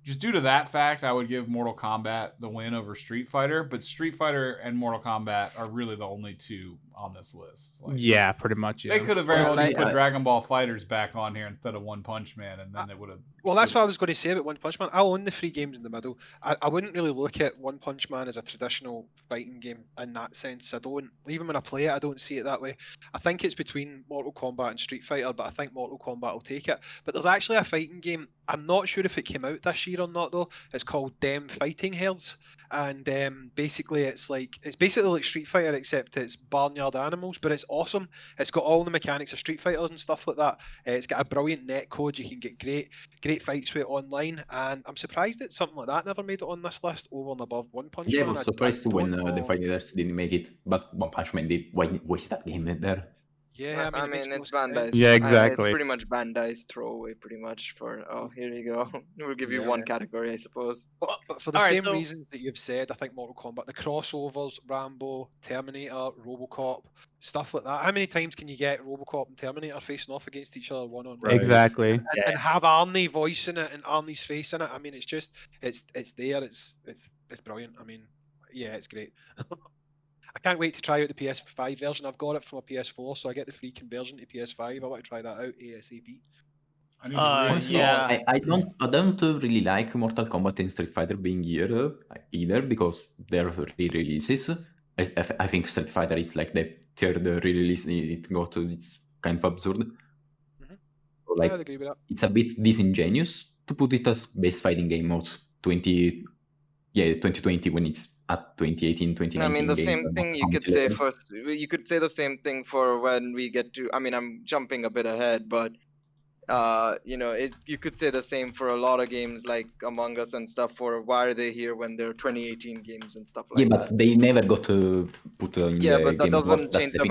Just due to that fact, I would give Mortal Kombat the win over Street Fighter, but Street Fighter and Mortal Kombat are really the only two on this list. Like, Yeah, pretty much. Yeah. they could have very Well, well just like, put Dragon Ball Fighters back on here instead of One Punch Man, and then it would have. Well, that's what I was going to say about One Punch Man. I own the 3 games in the middle. I wouldn't really look at One Punch Man as a traditional fighting game in that sense. I don't, even when I play it, I don't see it that way. I think it's between Mortal Kombat and Street Fighter, but I think Mortal Kombat will take it. But there's actually a fighting game. I'm not sure if it came out this year or not, though. It's called Dem Fighting Hells, and basically it's basically like Street Fighter, except it's barnyard animals. But it's awesome. It's got all the mechanics of Street Fighters and stuff like that. It's got a brilliant net code. You can get great fights with it online, and I'm surprised that something like that never made it on this list over and above One Punch Yeah, I Man. was surprised too when don't the know. Fighters didn't make it, but One Punch Man did. Why waste that game there? Yeah, I it makes mean, no it's sense. Bandai's. Yeah, It's exactly. pretty much Bandai's throwaway, pretty much. For here you go. We'll give you one category, I suppose. But for the Alright, same so- reasons that you've said, I think Mortal Kombat, the crossovers, Rambo, Terminator, RoboCop, stuff like that. How many times can you get RoboCop and Terminator facing off against each other one on one? Exactly. And have Arnie voicing it and Arnie's face in it? I mean, it's just it's there. It's brilliant. I mean, yeah, it's great. I can't wait to try out the PS5 version. I've got it from a PS4, so I get the free conversion to PS5. I want to try that out ASAP. I need to Honestly, reinstall yeah. it. I don't really like Mortal Kombat and Street Fighter being here either because they're re-releases. I think Street Fighter is like the third re-release it got. It's kind of absurd. Mhm. So, like, I'd agree with that. it's a bit disingenuous to put it as best fighting game of 2020 when it's at 2018, 2019. I mean, the game, same not thing you how could much say later. for. You could say the same thing for when we get to. I mean, I'm jumping a bit ahead, but you could say the same for a lot of games like Among Us and stuff. For why are they here when they're 2018 games and stuff like Yeah, that? but they never got to put in Yeah, the but that Game Awards. doesn't That's change the the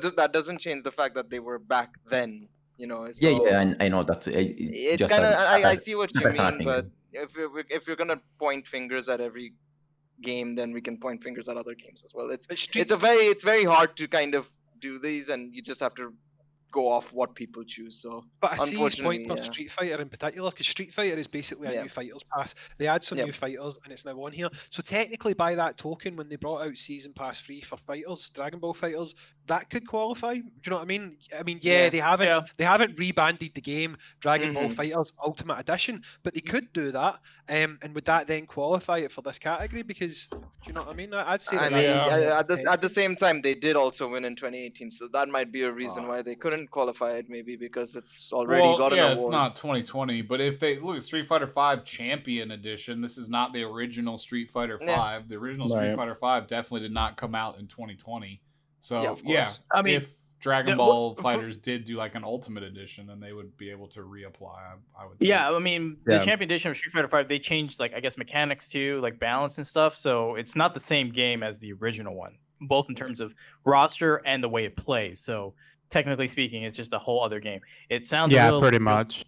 thing. that doesn't change the fact that they were back then. So Yeah, I know that. It's it's just kind of I a see what you personal mean, thing. but if you're gonna point fingers at every game, then we can point fingers at other games as well. It's very hard to kind of do these, and you just have to go off what people choose. So But I see his point unfortunately, for yeah. Street Fighter in particular, because Street Fighter is basically a Yeah. new fighters pass. They add some Yep. new fighters, and it's now on here. So technically, by that token, when they brought out Season Pass free for fighters, Dragon Ball fighters, that could qualify. Do you know what I mean? I mean, Yeah. they haven't rebanded the game Dragon Ball Mhm. Fighters Ultimate Edition, but they could do that. And would that then qualify it for this category? Because do you know what I mean? I'd say. I that mean, that's- at the same time, they did also win in 2018, so that might be a reason Ah. why they couldn't qualify it, maybe because it's already Well, got an yeah, award. it's not 2020, but if they look at Street Fighter V Champion Edition, this is not the original Street Fighter V. Yeah. The original Street Right. Fighter V definitely did not come out in 2020. So Yeah, of yeah, course. I mean, if Dragon yeah, Ball for- Fighters did do like an Ultimate Edition, then they would be able to reapply. I would. Yeah, think. I mean, Yeah. the Champion Edition of Street Fighter V, they changed, like, I guess, mechanics too, like balance and stuff. So it's not the same game as the original one, both in terms of roster and the way it plays. So technically speaking, it's just a whole other game. It sounds Yeah, real- pretty much.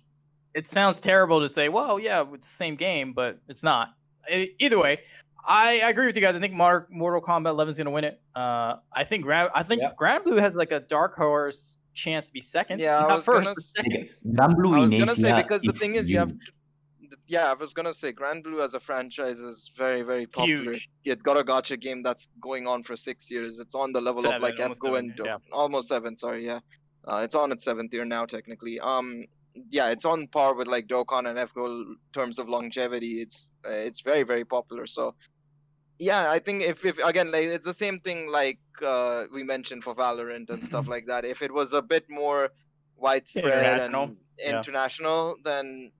It sounds terrible to say, well, yeah, it's the same game, but it's not. Either way, I agree with you guys. I think Mortal Kombat 11 is going to win it. I think Yep. Grand Blue has like a dark horse chance to be second. Yeah, I not was first, gonna but say- second. Gran Blue I was in gonna say Asia because the is thing is, you have. huge. Yeah, I was gonna say Grand Blue as a franchise is very, very popular. Huge. It's got a gacha game that's going on for 6 years. It's on the level of Seven, like almost Epco seven, and yeah. almost 7. Sorry, yeah. It's on its 7th year now, technically. Yeah, it's on par with like Dokkan and Epco in terms of longevity. It's very, very popular. So yeah, I think if again, like, it's the same thing like we mentioned for Valorant and stuff like that. If it was a bit more widespread International, and yeah. international, then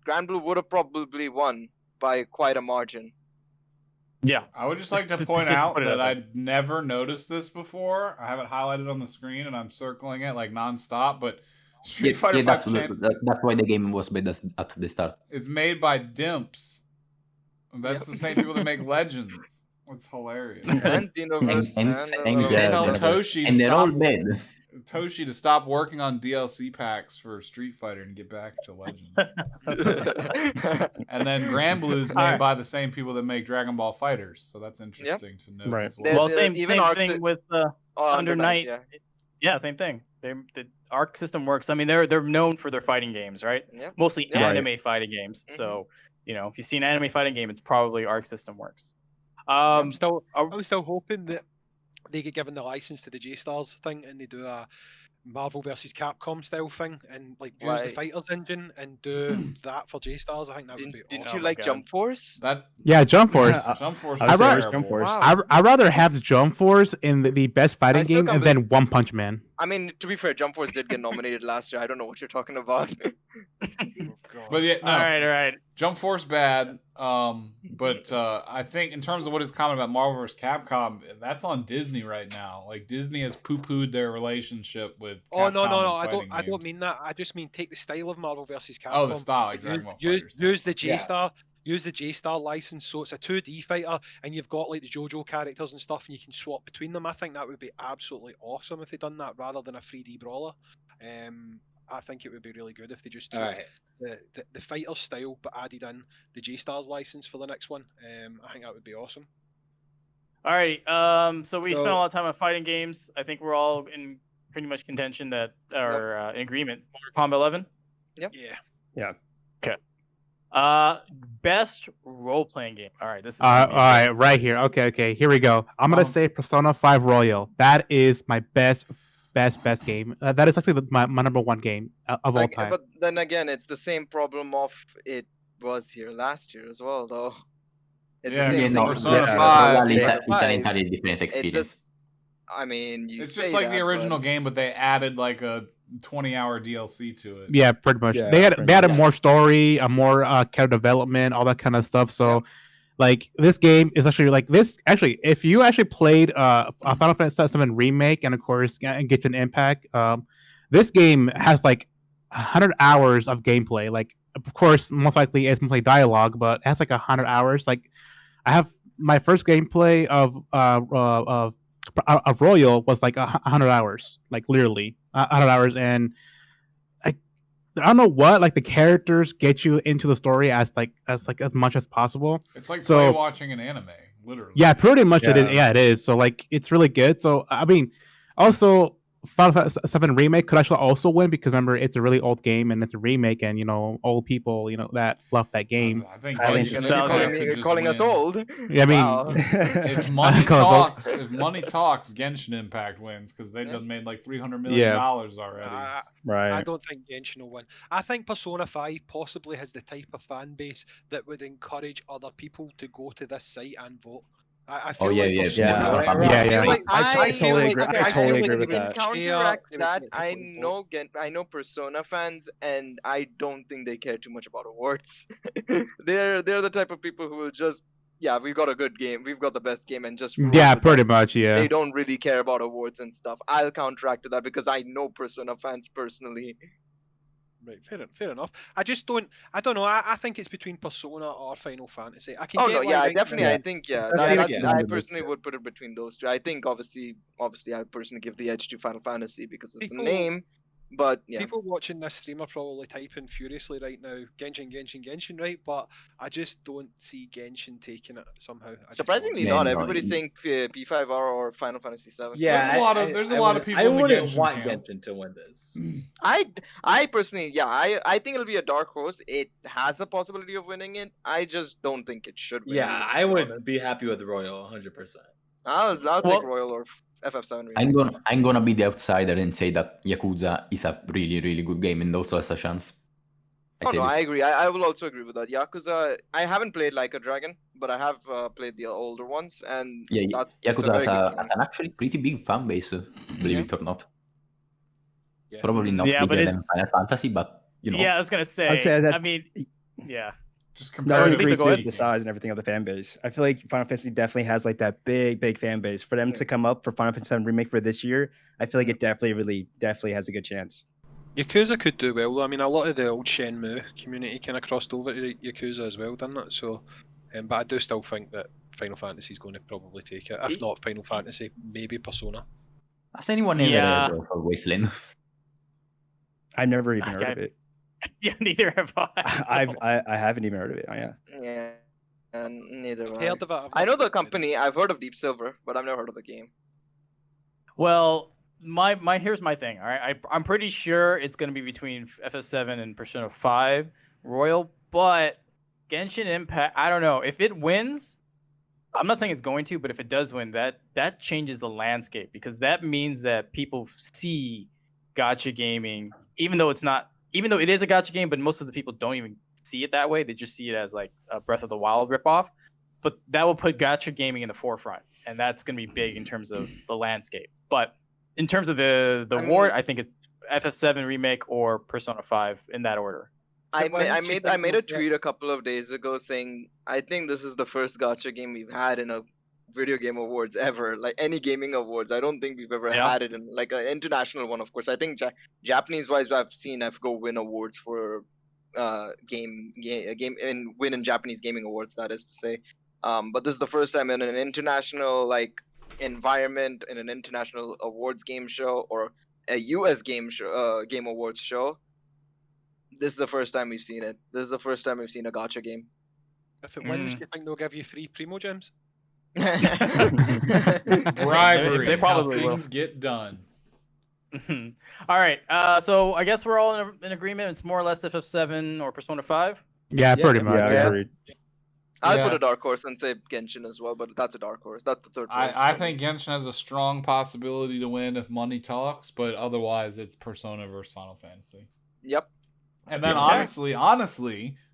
Grand Blue would have probably won by quite a margin. Yeah. I would just like to Just point put out it that out there. I'd never noticed this before. I have it highlighted on the screen and I'm circling it like nonstop. But Street Fighter V that's Champ why the game was bad at the start. is made by Dimps. That's the same people that make Legends. It's hilarious. And Xenoverse And- and- Xenoverse. yeah, Tell yeah. Toshi And to they're all stop, bad. Toshi to stop working on DLC packs for Street Fighter and get back to Legends. And then Grand Blue is made Alright. by the same people that make Dragon Ball Fighters, so that's interesting to know Right. as They- well. Well, the- same even same Arc thing Sy- with Under Night. Yeah, same thing. The Arc system works. I mean, they're known for their fighting games, right? Yeah. Mostly Yeah. anime fighting games. Mhm. So, if you've seen an anime fighting game, it's probably Arc system works. I'm still are- hoping that they get given the license to the J-Stars thing, and they do a Marvel versus Capcom style thing, and like use the Why? Fighters engine and do that for J-Stars. I think that would be Didn't awesome. you my like God. Jump Force? That Yeah, Jump Force. Jump Force I is would say it was terrible. Jump Force. Wow. I'd rather have Jump Force in the best fighting still game can't than One Punch Man. I mean, to be fair, Jump Force did get nominated last year. I don't know what you're talking about. Oh, God. But yeah, no, All right. Jump Force bad. But I think in terms of what is common about Marvel vs. Capcom, that's on Disney right now. Like Disney has poo-pooed their relationship with. Oh no, Capcom no, and no! I fighting don't games. mean that. I just mean take the style of Marvel versus Capcom. Oh, the style, like but Dragon Ball use Fighters. the Yeah. J-Star. Use the J-Star license, so it's a 2D fighter, and you've got like the JoJo characters and stuff, and you can swap between them. I think that would be absolutely awesome if they done that rather than a 3D brawler. I think it would be really good if they just took All right. the fighter style but added in the J-Stars license for the next one. I think that would be awesome. All right. So we spent a So- lot of time on fighting games. I think we're all in pretty much contention that are in agreement. Mortal Kombat 11. Yeah. Best role playing game. All right. This is All right, right here. Okay, here we go. I'm gonna say Persona 5 Royal. That is my best game. That is actually my number one game of all Like, time. but then again, it's the same problem of it was here last year as well, though. It's Yeah, the yeah, same no, thing. Persona with 5, Royal is Persona it's an 5. entirely different It experience. does. I mean, you It's say just like the that, original but game, but they added like a 20-hour DLC to it. Yeah, pretty much. Yeah, they pretty added much. more story, a more character development, all that kind of stuff. So, like this game is actually like this. Actually, if you actually played a Final Fantasy VII remake and of course Genshin Impact, this game has like 100 hours of gameplay. Like, of course, most likely it's mostly dialogue, but it has like 100 hours. Like, I have my first gameplay of Royal was like 100 hours, like literally 100 hours, and I don't know what like the characters get you into the story as much as possible. It's like So- play watching an anime, literally. Yeah, pretty much it Yeah. is. Yeah, it is. So like it's really good. So I mean, also Final Fantasy VII remake could actually also win because remember it's a really old game and it's a remake, and old people that love that game. I think I think Genshin it's nostalgia. Impact could you're just calling us win. old. Yeah, I mean- Wow. If money Cause talks, Genshin Impact wins because they Yeah. done made like $300 million already. I Right. don't think Genshin will win. I think Persona 5 possibly has the type of fan base that would encourage other people to go to this site and vote. I feel yeah, like yeah, Persona yeah. 5 Right, Yeah, I feel yeah. like- I feel totally like- agree. okay, I feel totally like agree it with would that. Counteract share that, everything people I know Persona fans, and I don't think they care too much about awards. they're the type of people who will just, we've got a good game, we've got the best game, and just roll Yeah, with pretty that. much. Yeah. They don't really care about awards and stuff. I'll counteract to that because I know Persona fans personally. Right, fair enough. I don't know. I think it's between Persona or Final Fantasy. I can Oh get no, why yeah, right definitely. now- I think Definitely, that's, yeah. I personally would put it between those two. I think obviously I personally give the edge to Final Fantasy because of People- the name, but yeah. People watching this stream are probably typing furiously right now, Genshin, right? But I just don't see Genshin taking it somehow. I just don't. Surprisingly Yeah, not. no, Everybody's saying P5R or Final Fantasy 7. Yeah, There's a lot of people I in the wouldn't Genshin want camp. Genshin to win this. I personally, I think it'll be a dark horse. It has a possibility of winning it. I just don't think it should win. Yeah, either, to I be would honest. be happy with Royal 100%. I'll Well- take Royal or FF7. I'm gonna be the outsider and say that Yakuza is a really, really good game and also has a chance. Oh say no, this. I agree. I will also agree with that. Yakuza, I haven't played Like a Dragon, but I have played the older ones, and Yeah, that's Yakuza very has, good has game. an actually pretty big fan base, believe Yeah. it or not. Yeah. Probably not Yeah, but bigger it's- than Final Fantasy, but Yeah, I was gonna say. I'd say that- I mean, yeah. Just No, I comparatively agree go to ahead. the size and everything of the fan base. I feel like Final Fantasy definitely has like that big fan base. For them Yeah. to come up for Final Fantasy VII Remake for this year, I feel like it definitely has a good chance. Yakuza could do well. I mean, a lot of the old Shenmue community kind of crossed over to Yakuza as well, didn't it? So, but I do still think that Final Fantasy is going to probably take it. If not Final Fantasy, maybe Persona. has anyone ever Yeah. heard of Wasteland? I never even Ah, heard yeah. of it. Yeah, neither have I. I haven't even heard of it. Oh, yeah. Yeah, and neither have I. Heard of it, I've I not know the played it. company. I've heard of Deep Silver, but I've never heard of the game. Well, my here's my thing. All right, I'm pretty sure it's gonna be between FF7 and Persona 5 Royal, but Genshin Impact. I don't know if it wins. I'm not saying it's going to, but if it does win, that changes the landscape, because that means that people see gacha gaming, even though it is a gacha game, but most of the people don't even see it that way. They just see it as like a Breath of the Wild ripoff. But that will put gacha gaming in the forefront, and that's going to be big in terms of the landscape. But in terms of the award, I think it's FF7 remake or Persona 5 in that order. I Why don't you made think a we'll tweet a couple of days ago saying I think this is the first gacha game we've had in a video game awards ever, like any gaming awards. I don't think we've ever Yeah. had it in like an international one. Of course, I think Japanese wise, I've seen FGO win awards for game and win in Japanese gaming awards. That is to say, but this is the first time in an international like environment, in an international awards game show or a US game awards show. This is the first time we've seen it. This is the first time we've seen a gacha game. If it wins, do you think they'll give you free Primo Gems? Bribery. They probably how will. things get done. All right. So I guess we're all in agreement. It's more or less FF7 or Persona 5. Yeah, pretty much. Yeah, I Yeah. agreed. I'd Yeah. put a dark horse and say Genshin as well, but that's a dark horse. That's the third place. I for think me. Genshin has a strong possibility to win if money talks, but otherwise it's Persona versus Final Fantasy. Yep. And then Yeah. honestly,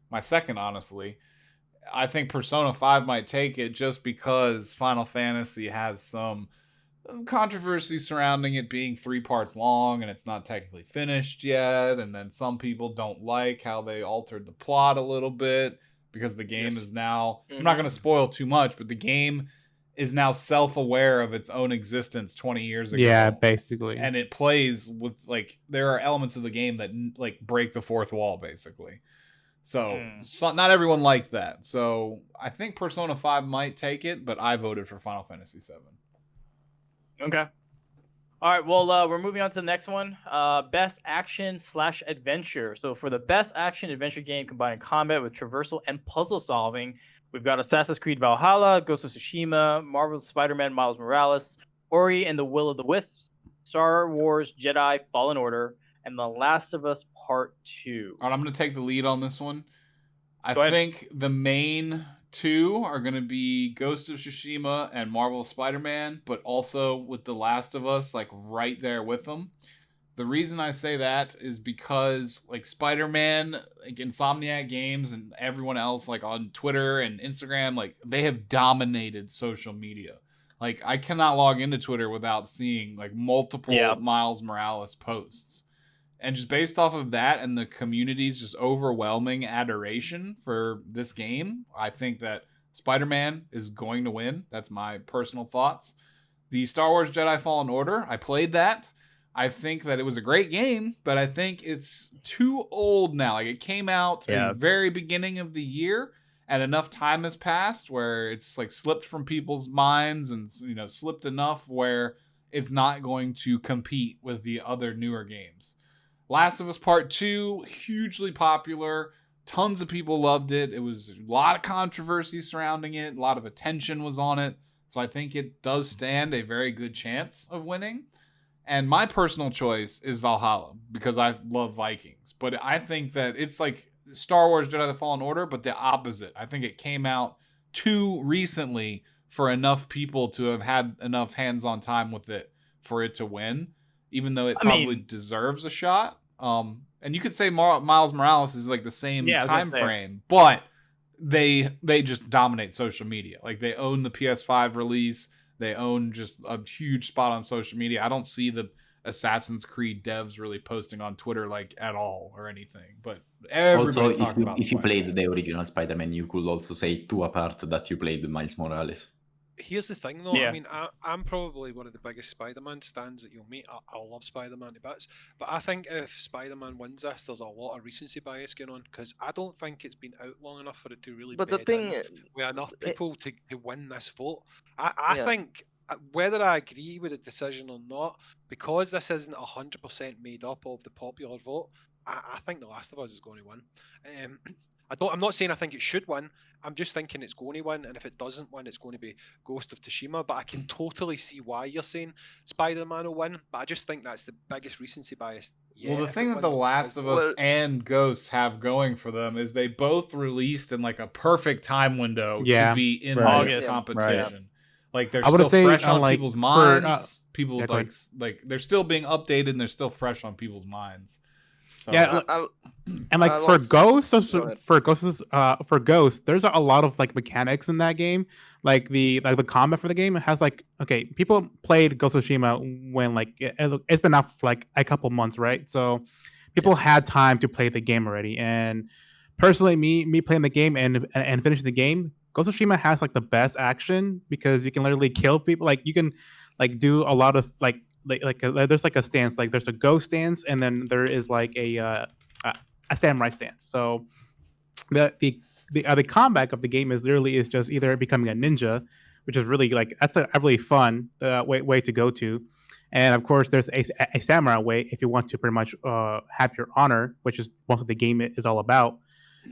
my second honestly, I think Persona 5 might take it just because Final Fantasy has some controversy surrounding it being 3 parts long and it's not technically finished yet, and then some people don't like how they altered the plot a little bit because the game is now, I'm not Mhm. going to spoil too much, but the game is now self-aware of its own existence 20 years ago. Yeah, basically. And it plays with like there are elements of the game that like break the fourth wall basically. So, not everyone liked that. So I think Persona 5 might take it, but I voted for Final Fantasy 7. Okay. All right. Well, we're moving on to the next one. Best action/adventure. So for the best action adventure game combining combat with traversal and puzzle solving, we've got Assassin's Creed Valhalla, Ghost of Tsushima, Marvel's Spider-Man Miles Morales, Ori and the Will of the Wisps, Star Wars Jedi Fallen Order, and The Last of Us Part 2. All right, I'm going to take the lead on this one. I Go ahead. think the main two are going to be Ghost of Tsushima and Marvel's Spider-Man, but also with The Last of Us like right there with them. The reason I say that is because like Spider-Man, like Insomniac Games and everyone else like on Twitter and Instagram, like they have dominated social media. Like I cannot log into Twitter without seeing like multiple Miles Morales posts. And just based off of that and the community's just overwhelming adoration for this game, I think that Spider-Man is going to win. That's my personal thoughts. The Star Wars Jedi Fallen Order, I played that. I think that it was a great game, but I think it's too old now. Like it came out in the very beginning of the year, and enough time has passed where it's like slipped from people's minds and, you know, slipped enough where it's not going to compete with the other newer games. Last of Us Part 2, hugely popular. Tons of people loved it. It was a lot of controversy surrounding it. A lot of attention was on it. So I think it does stand a very good chance of winning. And my personal choice is Valhalla because I love Vikings. But I think that it's like Star Wars Jedi the Fallen Order, but the opposite. I think it came out too recently for enough people to have had enough hands-on time with it for it to win, even though it probably deserves a shot. And you could say Miles Morales is like the same time frame, but they just dominate social media. Like they own the PS5 release. They own just a huge spot on social media. I don't see the Assassin's Creed devs really posting on Twitter like at all or anything. But everybody Also, talking about if you played the original Spider-Man, you could also say to a part that you played Miles Morales. Here's the thing, though. I mean, I'm probably one of the biggest Spider-Man stands that you'll meet. I love Spider-Man to bits, but I think if Spider-Man wins this, there's a lot of recency bias going on because I don't think it's been out long enough for it to really. But the thing, with enough people to win this vote, I think whether I agree with the decision or not, because this isn't 100% made up of the popular vote, I think The Last of Us is going to win. I'm not saying I think it should win. I'm just thinking it's going to win, and if it doesn't win, it's going to be Ghost of Tsushima. But I can totally see why you're saying Spider-Man will win. But I just think that's the biggest recency bias. Well, the if thing it that The wins, Last of Us Well- and Ghosts have going for them is they both released in like a perfect time window Yeah. to be in Right. this August. competition. Like they're I would still say, fresh on like, people's for, minds. People yeah, go ahead. like they're still being updated and they're still fresh on people's minds. So, Yeah, I'll- And like I for lost- Ghosts, Go ahead. for Ghosts, there's a lot of like mechanics in that game. Like the combat for the game has like, okay, people played Ghost of Tsushima when like it's been out for like a couple months, right? So people had time to play the game already. And personally, me playing the game and finishing the game, Ghost of Tsushima has like the best action because you can literally kill people. Like you can like do a lot of there's like a stance, like there's a ghost stance, and then there is like a samurai stance. So the combat of the game is literally is just either becoming a ninja, which is really like that's a really fun way to go to, and of course there's a samurai way if you want to pretty much have your honor, which is most of the game is all about.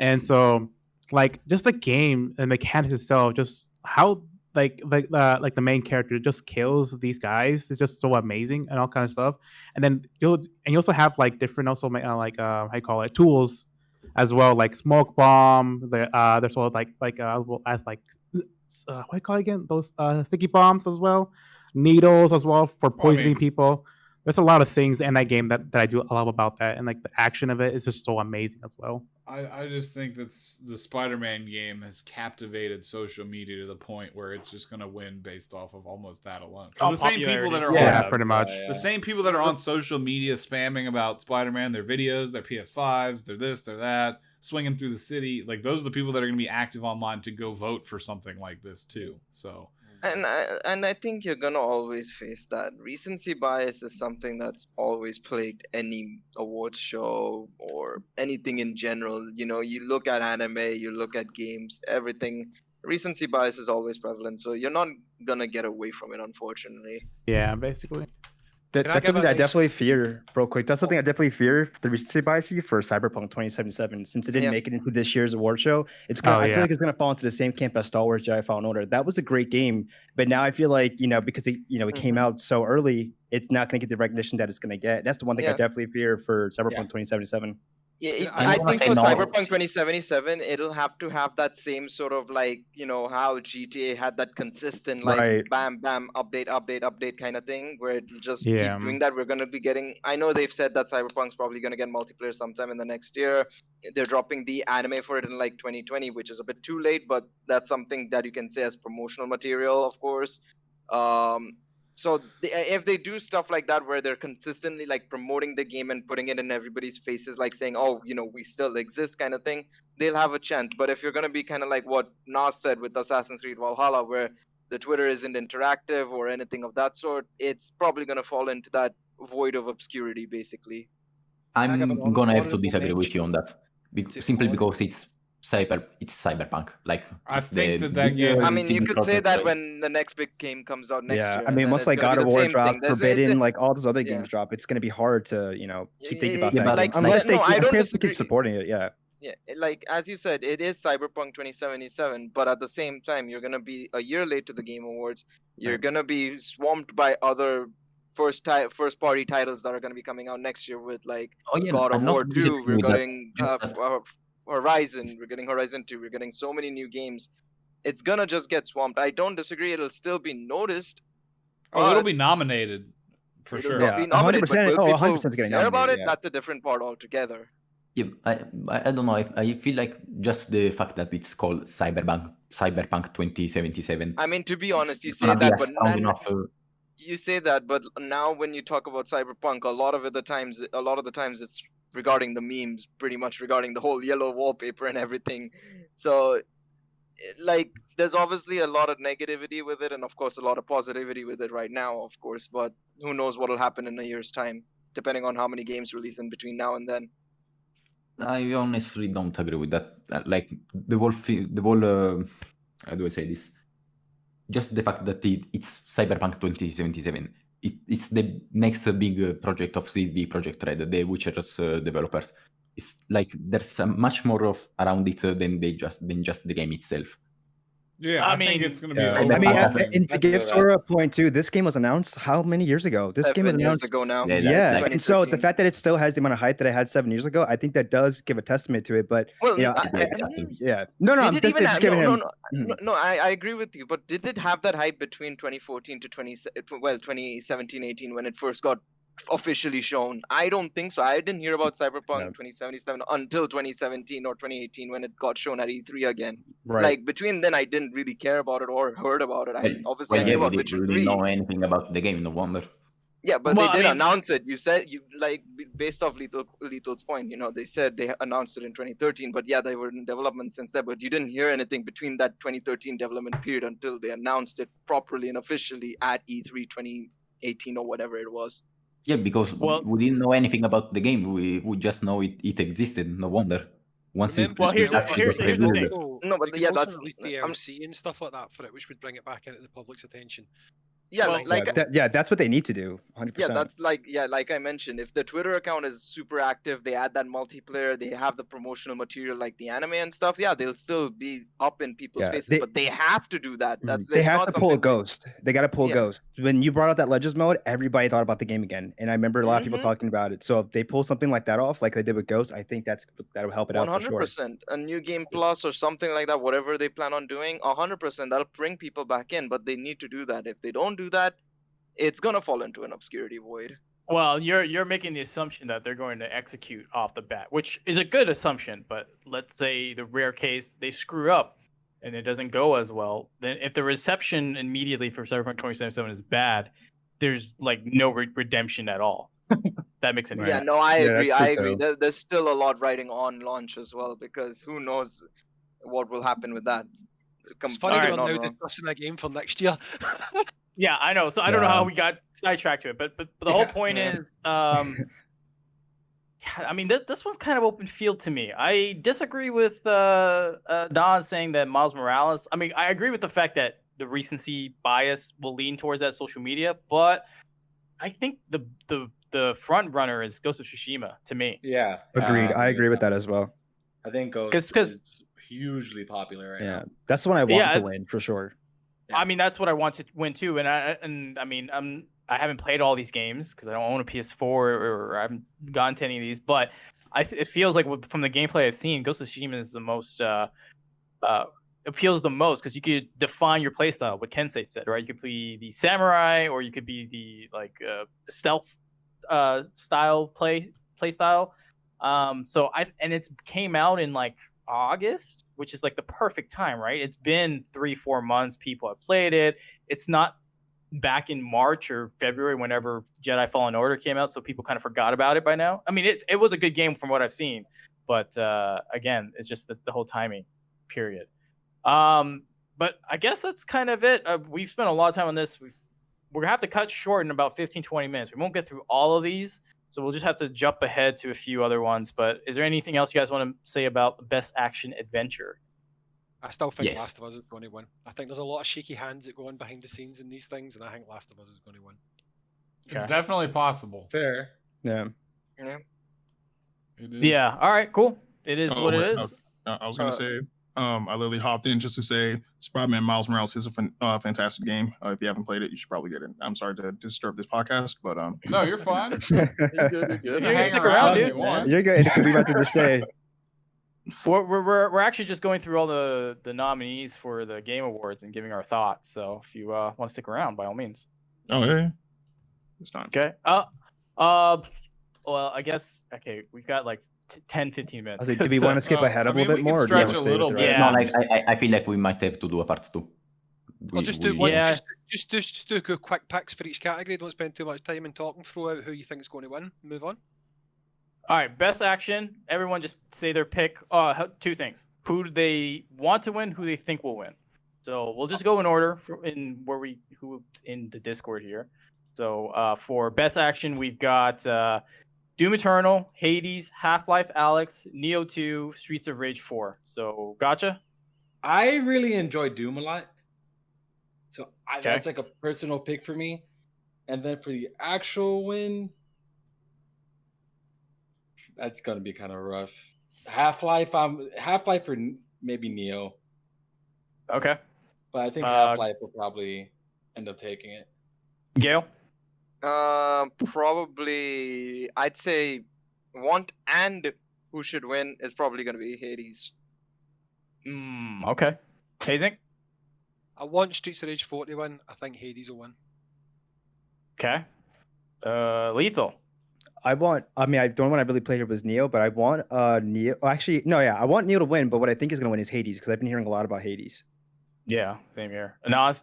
And so like just the game and mechanics itself, just how like the main character just kills these guys is just so amazing and all kind of stuff. And then you also have like different also like how you call it, tools as well, like smoke bomb. There's all like well, as like what do you call it again, those sticky bombs as well, needles as well for poisoning people. There's a lot of things in that game that I do love about that, and like the action of it is just so amazing as well. I just think that the Spider-Man game has captivated social media to the point where it's just going to win based off of almost that alone. Because the same people that are Yeah, on, pretty much. the same people that are on social media spamming about Spider-Man, their videos, their PS5s, their this, their that, swinging through the city, like those are the people that are going to be active online to go vote for something like this too. So. And I think you're gonna always face that. Recency bias is something that's always plagued any awards show or anything in general. You know, you look at anime, you look at games, everything. Recency bias is always prevalent, so you're not gonna get away from it, unfortunately. Yeah, basically. Can I That's give something a I nice- definitely fear, real quick. That's something I definitely fear for the recency bias for Cyberpunk 2077, since it didn't Yeah. make it into this year's award show. It's gonna, Oh, I yeah. feel like it's gonna fall into the same camp as Star Wars Jedi Fallen Order. That was a great game, but now I feel like because it came out so early, it's not gonna get the recognition that it's gonna get. That's the one thing I Yeah. definitely fear for Cyberpunk 2077. Yeah, I I wanna think say for no. Cyberpunk 2077, it'll have to have that same sort of like, how GTA had that consistent like Right. bam, bam, update kind of thing where it'll just Yeah. keep doing that. We're going to be getting, I know they've said that Cyberpunk's probably going to get multiplayer sometime in the next year. They're dropping the anime for it in like 2020, which is a bit too late, but that's something that you can say as promotional material, of course. So if they do stuff like that where they're consistently like promoting the game and putting it in everybody's faces, like saying, oh, we still exist kind of thing, they'll have a chance. But if you're going to be kind of like what Nas said with Assassin's Creed Valhalla, where the Twitter isn't interactive or anything of that sort, it's probably going to fall into that void of obscurity, basically. I have an I'm gonna have to honorable disagree with you on that, to simply honor- because it's cyberpunk. Like I it's think the that game bigger I mean, you could signature say of that the- when the next big game comes out next year. I and mean, then once it's like gonna God be of the War same drop, thing. There's- Forbidden, like all those other Yeah. games drop, it's gonna be hard to keep thinking about Yeah, that. like, Unless no, I don't unless they disagree. keep supporting it, yeah. Yeah, like as you said, it is Cyberpunk 2077, but at the same time, you're gonna be a year late to the Game Awards. You're gonna be swamped by other first party titles that are gonna be coming out next year with like Oh yeah, God of I'm not War 2. disagreeing We're with that. getting Just that- Horizon. We're getting Horizon 2. We're getting so many new games. It's gonna just get swamped. I don't disagree. It'll still be noticed. Oh, it'll but be nominated for it'll sure. not Yeah, be nominated, but 100%. will Oh, people 100% getting care about nominated, it? yeah. That's a different part altogether. Yeah, I don't know. I feel like just the fact that it's called Cyberpunk 2077. I mean, to be honest, you it's say gonna be that, a but strong enough. you say that, but now when you talk about Cyberpunk, a lot of the times it's regarding the memes, pretty much regarding the whole yellow wallpaper and everything. So, like, there's obviously a lot of negativity with it, and of course, a lot of positivity with it right now, of course. But who knows what'll happen in a year's time, depending on how many games release in between now and then. I honestly don't agree with that. Like the whole, how do I say this? Just the fact that it's Cyberpunk 2077. it's the next big project of CD Projekt Red, the Witcher's developers. It's like there's much more of around it than just the game itself. Yeah, I I think mean- it's going to be. Yeah. a I mean, Fantastic. and to I feel give that. Sora a point too, this game was announced how many years ago? This game was 7 years announced. ago now. Yeah, Yeah, like- and so the 2013. fact that it still has the amount of hype that it had 7 years ago, I think that does give a testament to it. But Well, you know, I- Yeah, exactly. yeah, no, I'm did it even just have, giving no, him. no, Mhm. no, no, I agree with you, but did it have that hype between 2014 to 2017, 18 when it first got officially shown? I don't think so. I didn't hear about Cyberpunk No. 2077 until 2017 or 2018 when it got shown at E3 again. Right. Like between then, I didn't really care about it or heard about it. Obviously, I Well, knew yeah, about we Witcher didn't 3. know anything about the game. No wonder. Yeah, but Well, they I did mean- announce it. You said based off Lethal's point, they said they announced it in 2013, but yeah, they were in development since then. But you didn't hear anything between that 2013 development period until they announced it properly and officially at E3 2018 or whatever it was. Yeah, because Well- we didn't know anything about the game. We just know it existed. No wonder. Once it Remember, Well, here's actually the- got here's the revealed. thing. No, but they yeah, could also that's- release I'm- DLC and stuff like that for it, which would bring it back into the public's attention. Yeah, Well, That's what they need to do. 100%. Yeah, that's like I mentioned, if the Twitter account is super active, they add that multiplayer, they have the promotional material like the anime and stuff, yeah, they'll still be up in people's Yeah, faces, they- but they have to do that. That's they it's have not to pull a something like- ghost. They got to pull Yeah. ghost. When you brought out that Legends mode, everybody thought about the game again, and I remember a lot of people Mhm. talking about it. So if they pull something like that off, like they did with Ghost, I think that'll help it out for sure. 100%. A new game plus or something like that, whatever they plan on doing, 100%, that'll bring people back in, but they need to do that. If they don't do that, it's gonna fall into an obscurity void. Well, you're making the assumption that they're going to execute off the bat, which is a good assumption. But let's say the rare case they screw up and it doesn't go as well, then if the reception immediately for Cyberpunk 2077 is bad, there's like no redemption at all. That makes any Right. Yeah, sense. no, I Yeah, agree. that's I true, agree. There's still a lot riding on launch as well because who knows what will happen with that. It's funny Alright, that no, we're now no. discussing a game for next year. Yeah, I know. So I don't know how Yeah. we got sidetracked to it, but the whole point Yeah. is, yeah, I mean, this one's kind of open field to me. I disagree with Nas saying that Miles Morales. I mean, I agree with the fact that the recency bias will lean towards that social media, but I think the front runner is Ghost of Tsushima to me. Yeah. Agreed. I agree with that as well. I think Ghost 'Cause- is hugely popular right Yeah, now. that's the one I want Yeah, to win for sure. Yeah. I mean, that's what I want to win too. And I mean, I haven't played all these games because I don't own a PS4 or I haven't gone to any of these. But it feels like from the gameplay I've seen, Ghost of Tsushima is the most appeals the most because you could define your playstyle. What Kensei said, right? You could be the samurai, or you could be the stealth style play style. So and it's came out in like August, which is like the perfect time, right? It's been 3-4 months. People have played it. It's not back in March or February whenever Jedi Fallen Order came out, so people kind of forgot about it by now. I mean, it was a good game from what I've seen, but again, it's just the whole timing period. But I guess that's kind of it. We've spent a lot of time on this. We're gonna have to cut short in about 15-20 minutes. We won't get through all of these, so we'll just have to jump ahead to a few other ones. But is there anything else you guys want to say about the best action adventure? I still think Yes. Last of Us is going to win. I think there's a lot of shaky hands that go on behind the scenes in these things, and I think Last of Us is going to win. It's Okay. definitely possible. Fair. Yeah. Yeah. It is. Yeah. All right. Cool. It is what it wait, is. I was gonna Uh, say, I literally hopped in just to say Spider-Man Miles Morales is a fantastic game. If you haven't played it, you should probably get it. I'm sorry to disturb this podcast, but No, you're fine. You're good, you're You good. can can hang stick around around, if dude. you want. You're good. We about to just stay. We're actually just going through all the nominees for the Game Awards and giving our thoughts. So if you want to stick around, by all means. oh yeah, it's time. Okay. Well, I guess we've got like 10-15 minutes. I was like, do we want to skip Oh, ahead I a mean, little we bit can more? Or do you stretch wanna a stay with little the bit. rest? It's not like I feel like we might have to do a part 2. I'll just do one. Yeah. Just do quick picks for each category. Don't spend too much time in talking. Throw out who you think is going to win. Move on. All right, best action. Everyone just say their pick. Two things: who do they want to win, who they think will win. So we'll just go in order who's in the Discord here. So for best action, we've got Doom Eternal, Hades, Half-Life Alyx, Neo 2, Streets of Rage 4. So gotcha. I really enjoy Doom a lot. So Okay. that's like a personal pick for me. And then for the actual win, that's gonna be kind of rough. Half-Life, Half-Life or maybe Neo, Okay. but I think Uh, Half-Life will probably end up taking it. Gale. Probably I'd say want and who should win is probably going to be Hades. Okay. Hazing. I want Streets of Rage 4 to win. I think Hades will win. Okay. Lethal. I mean, the only one I really played here was Neo, but I want Neo. Oh, actually, no, yeah, I want Neo to win, but what I think is going to win is Hades because I've been hearing a lot about Hades. Yeah, same here. Nas.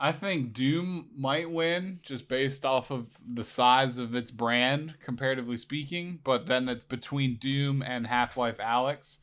I think Doom might win just based off of the size of its brand, comparatively speaking. But then it's between Doom and Half-Life Alyx.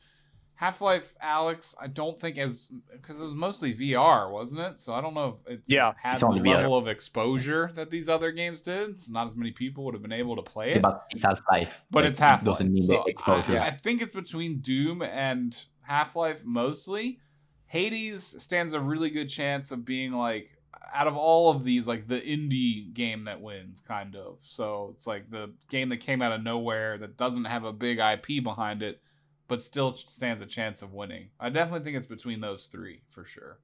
Half-Life Alyx, I don't think because it was mostly VR, wasn't it? So I don't know if had It's the only VR. level of exposure that these other games did. So not as many people would have been able to play Yeah, it. but it's Half-Life. But Like, it's Half-Life. Doesn't need So the exposure. I think it's between Doom and Half-Life mostly. Hades stands a really good chance of being like, out of all of these, like the indie game that wins, kind of. So it's like the game that came out of nowhere that doesn't have a big IP behind it, but still stands a chance of winning. I definitely think it's between those three for sure.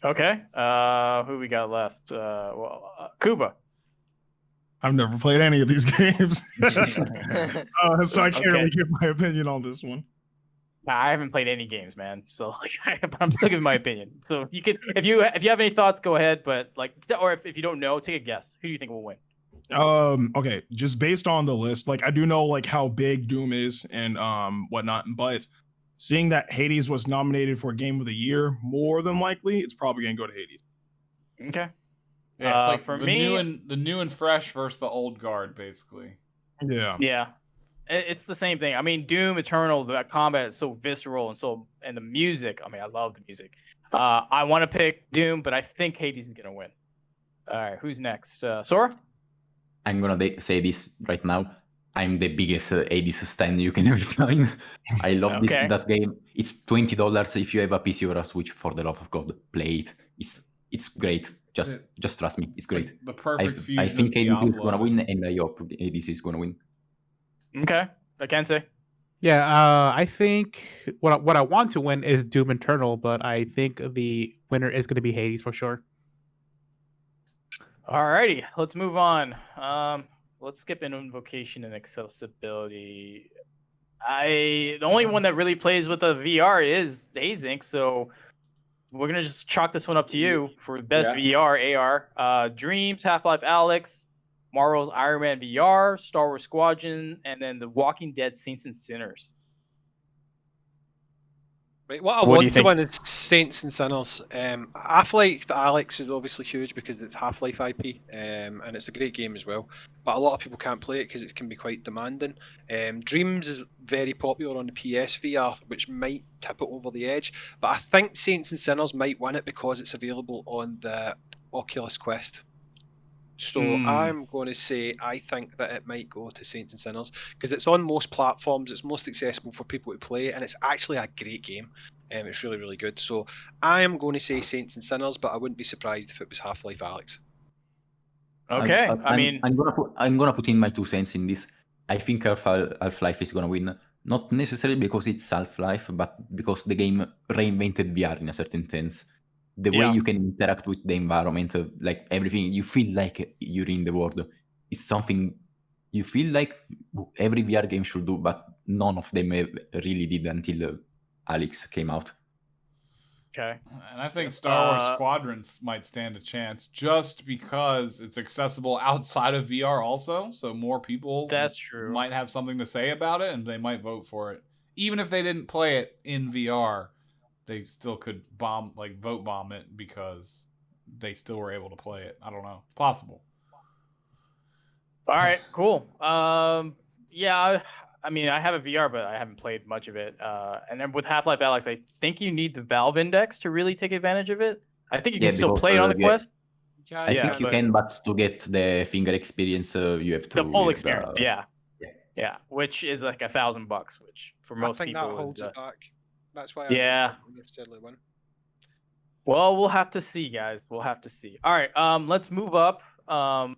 Okay. Who we got left? Kuba. I've never played any of these games, so I can't really give my opinion on this one. I haven't played any games, man. So I'm still giving my opinion. So you could, if you have any thoughts, go ahead. But or if you don't know, take a guess. Who do you think will win? Okay, just based on the list, I do know how big Doom is and whatnot, but seeing that Hades was nominated for Game of the Year, more than likely it's probably gonna go to Hades. Okay. Yeah, it's like for the me, new and fresh versus the old guard, basically. Yeah. Yeah. It's the same thing. I mean, Doom Eternal, the combat is so visceral and the music. I mean, I love the music. I want to pick Doom, but I think Hades is gonna win. All right, who's next? Sora? I'm gonna say this right now. I'm the biggest Hades stan you can ever find. I love that game. It's $20 if you have a PC or a Switch. For the love of God, play it. It's great. Just trust me. It's great. Like the perfect fusion. I think of Hades is Diablo. gonna win, and I hope Hades is gonna win. Okay, I can say. Yeah, I think what I want to win is Doom Eternal, but I think the winner is going to be Hades for sure. Alrighty, let's move on. Let's skip invocation and accessibility. The only one that really plays with a VR is Hazing, so we're gonna just chalk this one up to you for best VR AR. Dreams, Half-Life Alyx, Marvel's Iron Man VR, Star Wars Squadron, and then The Walking Dead Saints and Sinners. Right, what I What do you want to think? win is Saints and Sinners. Half-Life Alyx is obviously huge because it's Half-Life IP, and it's a great game as well. But a lot of people can't play it because it can be quite demanding. Dreams is very popular on the PSVR, which might tip it over the edge. But I think Saints and Sinners might win it because it's available on the Oculus Quest. So I'm going to say I think that it might go to Saints and Sinners because it's on most platforms, it's most accessible for people to play, and it's actually a great game. It's really, really good. So I am going to say Saints and Sinners, but I wouldn't be surprised if it was Half-Life Alyx. Okay, I'm gonna put in my 2 cents in this. I think Half-Life is gonna win, not necessarily because it's Half-Life, but because the game reinvented VR in a certain sense. The way you can interact with the environment, like everything, you feel like you're in the world. It's something you feel like every VR game should do, but none of them really did until Alyx came out. Okay. And I think Star Wars Squadrons might stand a chance just because it's accessible outside of VR also. So more people That's true. might have something to say about it and they might vote for it. Even if they didn't play it in VR, they still could vote bomb it because they still were able to play it. I don't know. It's possible. All right, cool. Yeah, I mean, I have a VR, but I haven't played much of it. And then with Half-Life Alyx, I think you need the Valve Index to really take advantage of it. I think you can still because, play it on the Quest. I think you can, but to get the finger experience, you have to The full have experience, yeah, which is like $1,000, which for most I think people that holds is it back. That's why I Yeah. don't necessarily win. Well, we'll have to see, guys. We'll have to see. All right, let's move up.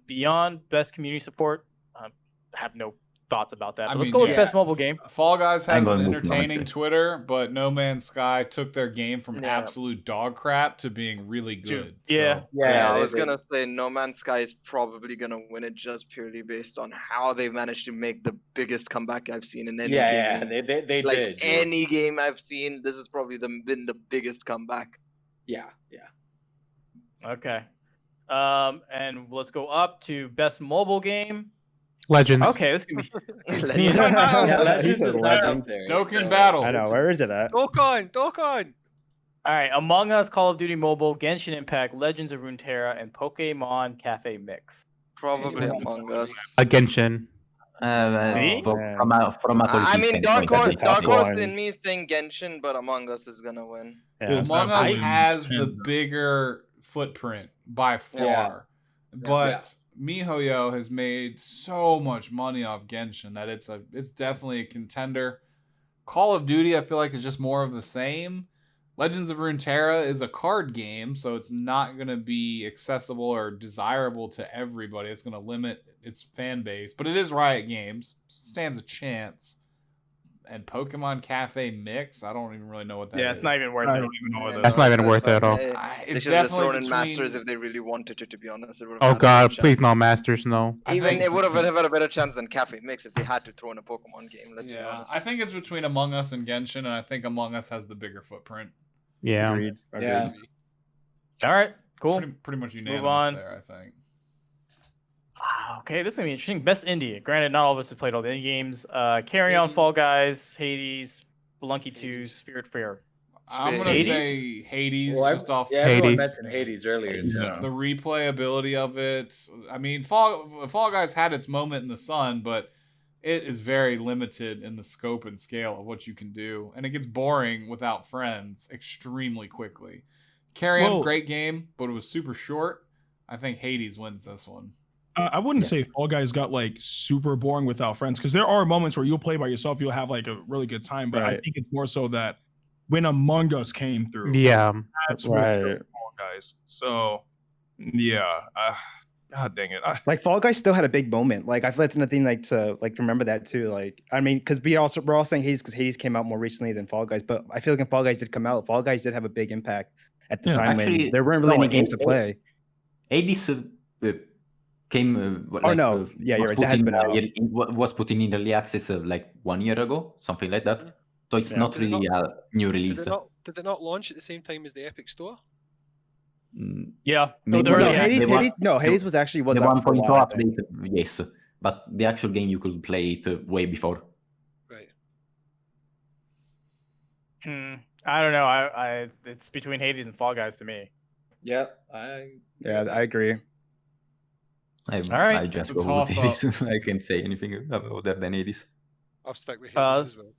Beyond best community support, I have no thoughts about that. But let's go with best mobile game. Fall Guys I'm has going an with entertaining Monkey. Twitter, but No Man's Sky took their game from Yeah. absolute dog crap to being really good. Yeah. So, Yeah, I they- was they- gonna say No Man's Sky is probably gonna win it just purely based on how they managed to make the biggest comeback I've seen in any Yeah, game. they Like did. any game I've seen, this has probably been the biggest comeback. Yeah. Okay. And let's go up to best mobile game. Legends. Okay, this can be. Legends. Yeah, He Legends said is not Legends. up there. Dokkan so- Battle. I know. Where is it at? Dokkan. All right, Among Us, Call of Duty Mobile, Genshin Impact, Legends of Runeterra, and Pokemon Cafe Mix. Probably Yeah. Among Us. A Genshin. See? From a I quality mean, Dark standpoint, I Horse, think Dark so. Horse one. in me is saying Genshin, but Among Us is gonna win. Yeah. It's Among not Us really has the tender. bigger footprint by far, but MiHoYo has made so much money off Genshin that it's definitely a contender. Call of Duty, I feel like, is just more of the same. Legends of Runeterra is a card game, so it's not going to be accessible or desirable to everybody. It's going to limit its fan base, but it is Riot Games, stands a chance. And Pokemon Cafe Mix, I don't even really know what that is. Yeah, it's not even worth I it. don't even know what that That's is. not even worth it at all. They It's should have just definitely thrown in between- Masters if they really wanted it, to be honest. It would've Oh had a better God, chance. please no Masters, no. I Even think- it would have had a better chance than Cafe Mix if they had to throw in a Pokemon game. Let's be Yeah, honest. I think it's between Among Us and Genshin, and I think Among Us has the bigger footprint. Yeah. Agreed. Yeah. All right, cool. Pretty much move unanimous on. there, I think. Okay, this is gonna be interesting. Best indie. Granted, not all of us have played all the indie games. Carry On, Fall Guys, Hades, Spelunky 2, Spirit Fair. I'm gonna Hades? say Hades Well, just off everyone Hades. mentioned Hades earlier. So. Yeah. the replayability of it. I mean, Fall Guys had its moment in the sun, but it is very limited in the scope and scale of what you can do, and it gets boring without friends extremely quickly. Carry On, Well- great game, but it was super short. I think Hades wins this one. I wouldn't say Fall Guys got like super boring without friends, because there are moments where you'll play by yourself, you'll have like a really good time. But I Right. think it's more so that when Among Us came through, Yeah. that's what Right. killed Fall Guys. So yeah, God dang it. Like Fall Guys still had a big moment. Like I feel that's another thing like to like remember that too. Like I mean, because we're all saying Hades because Hades came out more recently than Fall Guys, but I feel like when Fall Guys did come out, Fall Guys did have a big impact at the Yeah, time actually, when there weren't really no, any games to it- play. Hades came. No. Yeah, you're was right, put that has in been out. was put in early access like 1 year ago, something like that. So it's Yeah. not Did it really a new Did release. it not launch at the same time as the Epic Store? Mm, Yeah. So Maybe the No, early Yeah, Hades, they access- were- Hades was actually the out for a 1.0 while, I think. update, yes, but the actual game you could play it way before. Right. I don't know. I it's between Hades and Fall Guys to me. Yeah, Yeah, I agree. I right. just It's a go with toss-up. this. I can't say anything other than Hades. I'll stick with Uh, Hades as well.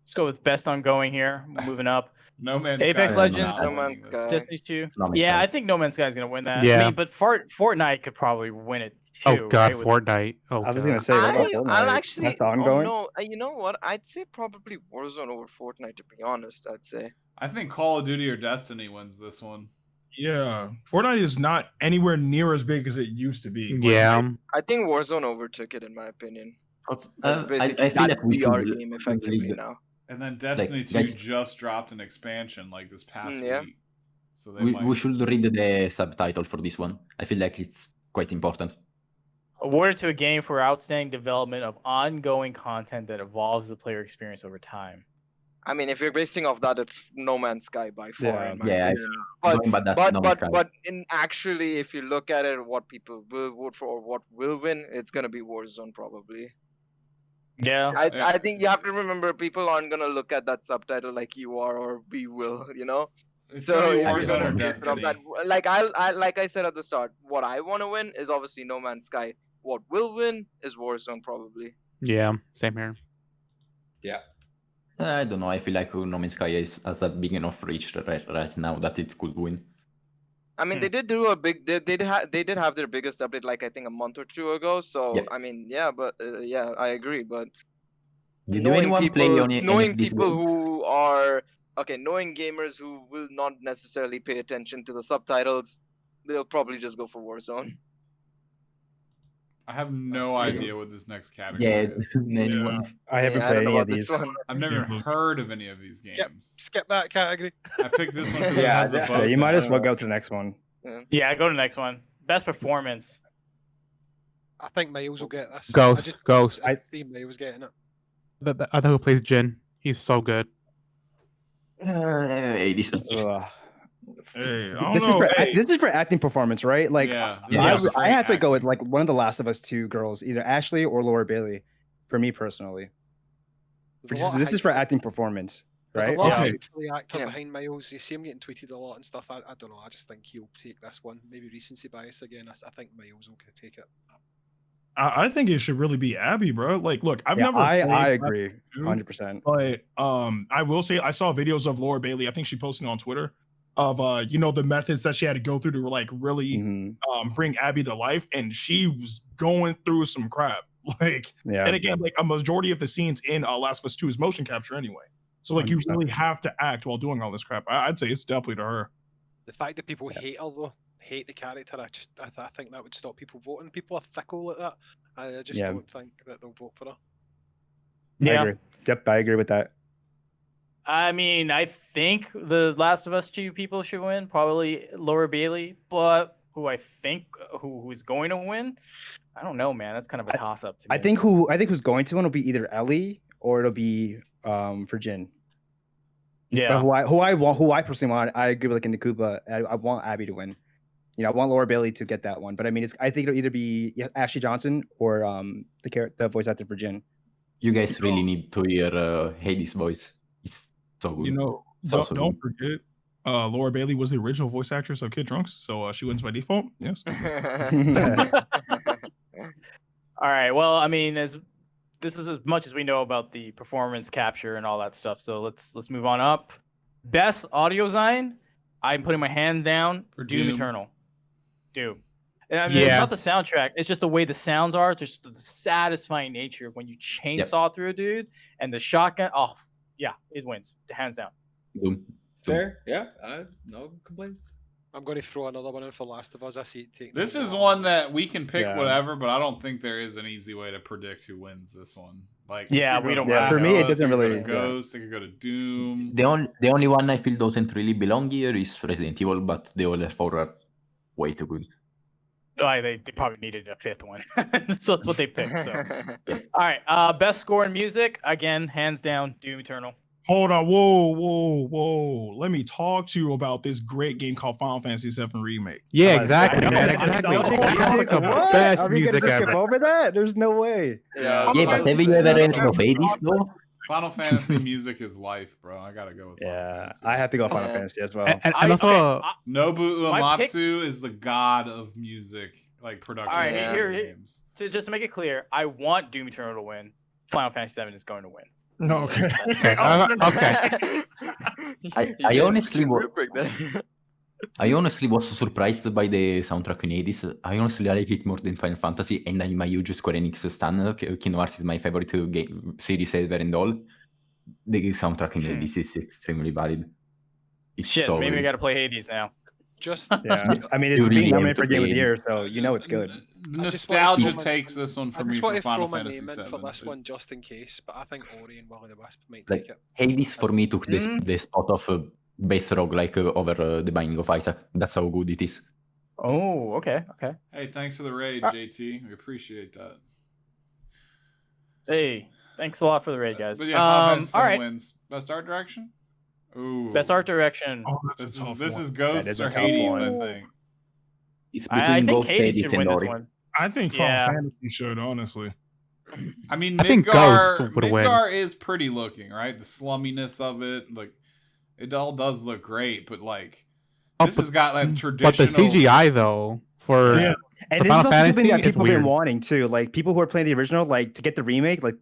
Let's go with best ongoing here. Moving up. No Man's Apex Sky is Legends? not No winning Man's this. Sky. Destiny 2. No Man's Yeah, Sky. I think No Man's Sky is gonna win that. I Yeah. mean, but Fortnite could probably win it too. Oh God, right, with- Fortnite. Oh, I was God. gonna say, what about Fortnite? I'll actually. That's ongoing. Oh, no, you know what? I'd say probably Warzone over Fortnite. To be honest, I'd say. I think Call of Duty or Destiny wins this one. Yeah, Fortnite is not anywhere near as big as it used to be. Like, Yeah. I think Warzone overtook it in my opinion. That's I basically feel that like we VR should game effectively leave- now. And then Destiny 2 guys- just dropped an expansion like this past Yeah. week. So they we might. should read the subtitle for this one. I feel like it's quite important. Awarded to a game for outstanding development of ongoing content that evolves the player experience over time. I mean, if you're basing off that, it's No Man's Sky by far. Yeah. In my Yeah, opinion. But Going by that, No Man's Sky. but in actually, if you look at it, what people will vote for or what will win, it's gonna be Warzone probably. Yeah. Yeah. I think you have to remember people aren't gonna look at that subtitle like you are or we will, you know. It's So gonna be if you're Warzone gonna or base it off Destiny. that, like I said at the start, what I want to win is obviously No Man's Sky. What will win is Warzone probably. Yeah. Same here. I don't know. I feel like No Man's Sky has a big enough reach right now that it could win. I mean, they did do a big. They did have their biggest update like I think a month or two ago. So Yeah. I mean, yeah, but yeah, I agree. But Did knowing anyone people, play on any knowing of these people games? who are okay, knowing gamers who will not necessarily pay attention to the subtitles, they'll probably just go for Warzone. I have no Absolutely. idea what this next Yeah, category is. anyone? I haven't Yeah, I played don't know any of about this these. one. I've never Yeah. heard of any of these games. Yep. Skip that category. I picked this one because it Yeah, has a yeah, bow Yeah, you tie. might as well go to the next one. Yeah, go to the next one. Best performance. I think Miles will get this. Ghost. Ghost. I see Miles getting it. The other who plays Jin. He's so good. Hades. Ugh. Hey, I don't This is know. for Hey, this is for acting performance, right? Like Yeah, this I, is I straight have to go with acting. like one of the Last of Us 2 girls, either Ashley or Laura Bailey, for me personally. There's a lot of This is hype- for acting performance, there's right? A lot Yeah. of hype for the actor Yeah. behind Miles. You see him getting tweeted a lot and stuff. I don't know. I just think he'll take this one. Maybe recency bias again. I think Miles will take it. I think it should really be Abby, bro. Like, look, I've Yeah, never. I played agree, Last of Us 2, 100%. But I will say I saw videos of Laura Bailey. I think she posted on Twitter of the methods that she had to go through to like really Mhm. bring Abby to life, and she was going through some crap. Like, Yeah, and again, like a majority of the scenes in Last of Us 2 is motion capture anyway. So like you 100%. really have to act while doing all this crap. I'd say it's definitely to her. The fact that people hate her though, hate the character, I think that would stop people voting. People are fickle like that. I just Yeah. don't think that they'll vote for her. I Yeah. agree. Yep, I agree with that. I mean, I think the Last of Us 2 people should win, probably Laura Bailey, but who's going to win? I don't know, man. That's kind of a toss up to me. I think who's going to win will be either Ellie or it'll be for Jin. But Yeah. who I personally want, I agree with like Nakuba. I want Abby to win. I want Laura Bailey to get that one. But I mean, I think it'll either be Ashley Johnson or the voice actor for Jin. You guys really need to hear Hades' voice. It's so good. You know, So don't forget, Laura Bailey was the original voice actress of Kid Trunks, so she wins by default. Yes. All right. Well, I mean, this is as much as we know about the performance capture and all that stuff. So let's move on up. Best audio design. I'm putting my hand down For Doom Doom. Eternal. Doom. And I mean, it's Yeah. not the soundtrack. It's just the way the sounds are. It's just the satisfying nature when you chainsaw through a dude and the shotgun. Oh, yeah, it wins hands down. Doom. Fair, yeah, no complaints. I'm going to throw another one in for Last of Us. I see it taking. This this is one that we can pick Yeah. whatever, but I don't think there is an easy way to predict who wins this one. Like, it Yeah, could go we to don't Yeah, have for Last me, of it Us, doesn't could go to really- yeah. Ghost. It could go to Doom. The only one I feel doesn't really belong here is Resident Evil, but the other four are way too good. They probably needed a fifth one. So that's what they picked. So. All right. Best score in music. Again, hands down, Doom Eternal. Hold on, whoa! Let me talk to you about this great game called Final Fantasy VII Remake. Yeah, exactly, I know, man. that's Exactly. nostalgic That's like the What? best Are we gonna music just skip ever. over that? There's no way. Yeah, Yeah, but have you ever heard of Hades though? Final Fantasy music is life, bro. I gotta go with Final Yeah, Fantasy. I have to go Yeah. Final Fantasy as well. And also, Nobu My pick- Uematsu is the god of music, like production. All right, of here- video here- games. Just to make it clear, I want Doom Eternal to win. Final Fantasy VII is going to win. No, okay. okay. I honestly I honestly was surprised by the soundtrack in Hades. I honestly like it more than Final Fantasy, and I'm a huge Square Enix stan. Kingdom Hearts is my favorite game series ever and all. The soundtrack in Hades is extremely valid. It's Shit, so maybe we good. got to play Hades now. Just Yeah, I mean, it's You really being have nominated to for Game of the play Year, it. so you know it's good. Nostalgia throw my- takes this one I for me just want for to throw Final my Fantasy name in for VII. this too. one just in case, but I think Ori and Will of the Wisp might Like, take it. Hades for me took Mm. the spot of best roguelike over The Binding of Isaac. That's how good it is. Oh, okay. Hey, thanks for the raid, Uh, JT. We appreciate that. Hey, thanks a lot for the raid, guys. But yeah, Final Fantasy all VII right. wins. Best art direction? Ooh. Best art direction. Oh, that's This a tough is one. Ghosts is a or tough Hades, one. I think. It's I between think Ghost, Hades Hades, should and win this Ori. one. I think Final Yeah. Fantasy should, honestly. I mean, I think Midgar, Ghost would win. Midgar is pretty looking, right? The slumminess of it, like, it all does look great, but like, Oh, this has got that but traditional. the CGI though for Yeah. And So this is Final also something Fantasy that is people have been weird. wanting too. Like people who are playing the original, like to get the remake, like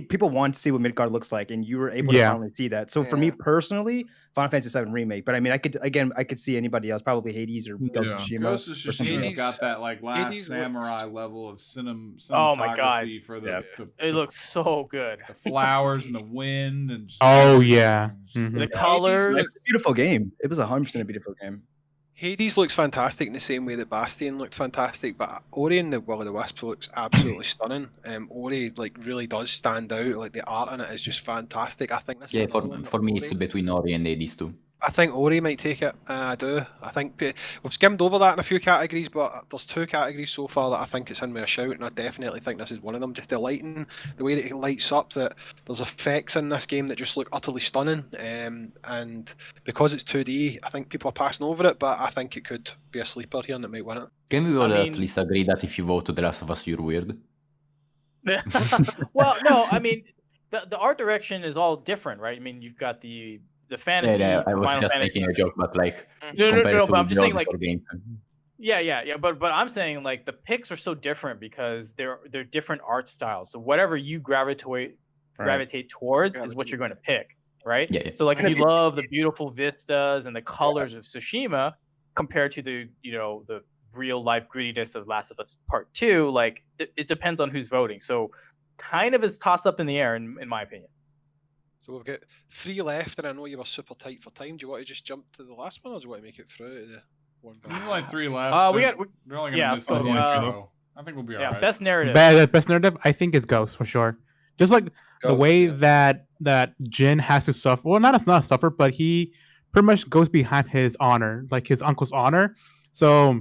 people want to see what Midgard looks like, and you were able to Yeah. finally see that. So for me Yeah. personally, Final Fantasy VII remake. But I mean, I could see anybody else, probably Hades or Ghost of Yeah. Tsushima. Ghost of or something Tsushima's else. got that like Last Hades Samurai looks- level of Oh my God. cinematography for the, Yeah. It looks so good. the flowers and the wind and just Oh, yeah. everything. Mhm. The colors. It's a beautiful game. It was 100% a beautiful game. Hades looks fantastic in the same way that Bastion looked fantastic, but Ori and the Will of the Wisps looks absolutely stunning. Ori like really does stand out. Like the art in it is just fantastic. I think this. Yeah, is another one for that me, it's Ori- between Ori and Hades too. I think Ori might take it. I do. I think we've skimmed over that in a few categories, but there's 2 categories so far that I think it's in with a shout, and I definitely think this is one of them. Just the lighting, the way that it lights up, that there's effects in this game that just look utterly stunning. And because it's 2D, I think people are passing over it, but I think it could be a sleeper here and it might win it. Can we all mean- at least agree that if you vote The Last of Us, you're weird? Well, no, I mean the art direction is all different, right? I mean, you've got the fantasy. Yeah, I was Final just Fantasy making a joke, but like No, compared to but I'm just the saying, other like, four games. yeah. But I'm saying like the picks are so different because they're different art styles. So whatever you gravitate towards is what you're going to pick, right? Yeah, yeah. So like if you love the beautiful vistas and the colors of Tsushima compared to the the real life grittiness of Last of Us Part 2, like it depends on who's voting. So kind of is toss up in the air in my opinion. So we've got 3 left, and I know you were super tight for time. Do you want to just jump to the last one, or do you want to make it through to the one? There's only 3 left. We They're- got They're only gonna yeah, miss so, the uh, intro. I think we'll be alright. best narrative. Best narrative, I think, is Ghost for sure. Just like the Ghost, way yeah. that Jin has to suffer. Well, not suffer, but he pretty much goes behind his honor, like his uncle's honor. So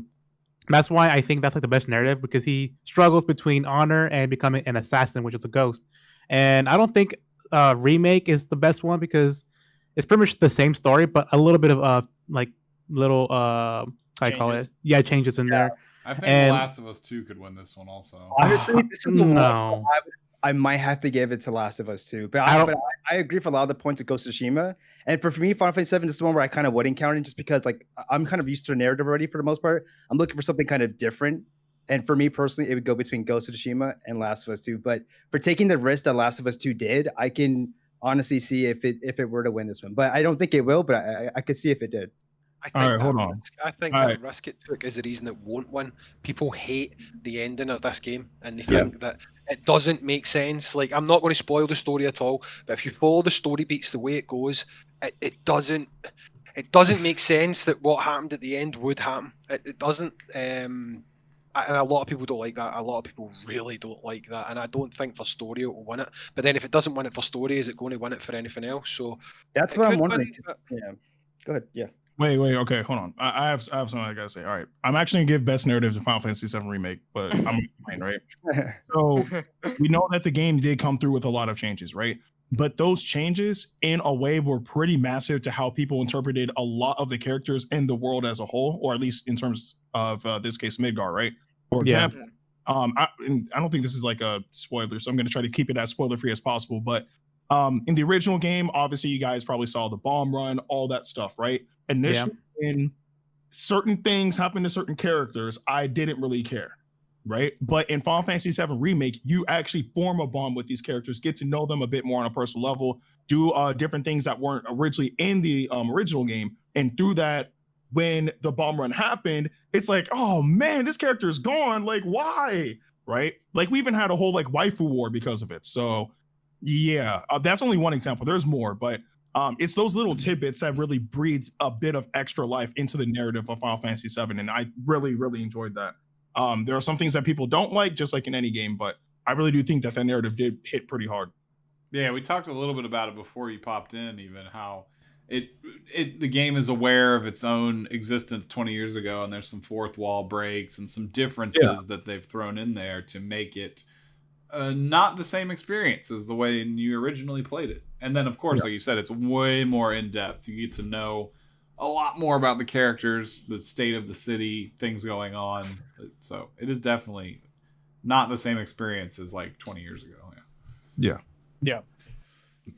that's why I think that's like the best narrative, because he struggles between honor and becoming an assassin, which is a ghost. And I don't think remake is the best one because it's pretty much the same story, but a little bit of like little how do you call it? Changes. Yeah, changes in there. I think And- The Last of Us 2 could win this one also. Honestly, this is the one No. I might have to give it to Last of Us too. But I don't- I agree for a lot of the points of Ghost of Tsushima. And for me, Final Fantasy VII is the one where I kind of wouldn't count it just because like I'm kind of used to the narrative already for the most part. I'm looking for something kind of different. And for me personally, it would go between Ghost of Tsushima and Last of Us 2. But for taking the risk that Last of Us 2 did, I can honestly see if it were to win this one. But I don't think it will, but I could see if it did. I All right, that hold on. I think All the right. risk it took is the reason it won't win. People hate the ending of this game, and they Yeah. think that it doesn't make sense. Like, I'm not going to spoil the story at all, but if you follow the story beats the way it goes, it doesn't make sense that what happened at the end would happen. It doesn't. And a lot of people don't like that. A lot of people really don't like that, and I don't think for story it will win it. But then if it doesn't win it for story, is it going to win it for anything else? So That's it what I'm could wondering. win, but- Yeah. Go ahead. Yeah. Wait, okay, hold on. I have something I gotta say. All right, I'm actually gonna give best narrative to Final Fantasy VII Remake, but I'm fine, right? So we know that the game did come through with a lot of changes, right? But those changes, in a way, were pretty massive to how people interpreted a lot of the characters in the world as a whole, or at least in terms of this case, Midgar, right? For Yeah. example, and I don't think this is like a spoiler, so I'm going to try to keep it as spoiler free as possible. But in the original game, obviously, you guys probably saw the bomb run, all that stuff, right? Initially, when certain things happen to certain characters, I didn't really care, right? But in Final Fantasy VII Remake, you actually form a bond with these characters, get to know them a bit more on a personal level, do different things that weren't originally in the original game, and through that, when the bomb run happened, it's like, oh man, this character is gone. Like, why? Right? Like, we even had a whole like waifu war because of it. So, yeah, that's only one example. There's more, but it's those little tidbits that really breeds a bit of extra life into the narrative of Final Fantasy VII, and I really, really enjoyed that. There are some things that people don't like, just like in any game, but I really do think that that narrative did hit pretty hard. Yeah, we talked a little bit about it before you popped in, even how the game is aware of its own existence 20 years ago, and there's some fourth wall breaks and some differences that they've thrown in there to make it not the same experience as the way you originally played it. And then, of course, like you said, it's way more in depth. You get to know a lot more about the characters, the state of the city, things going on. So it is definitely not the same experience as like 20 years ago. Yeah.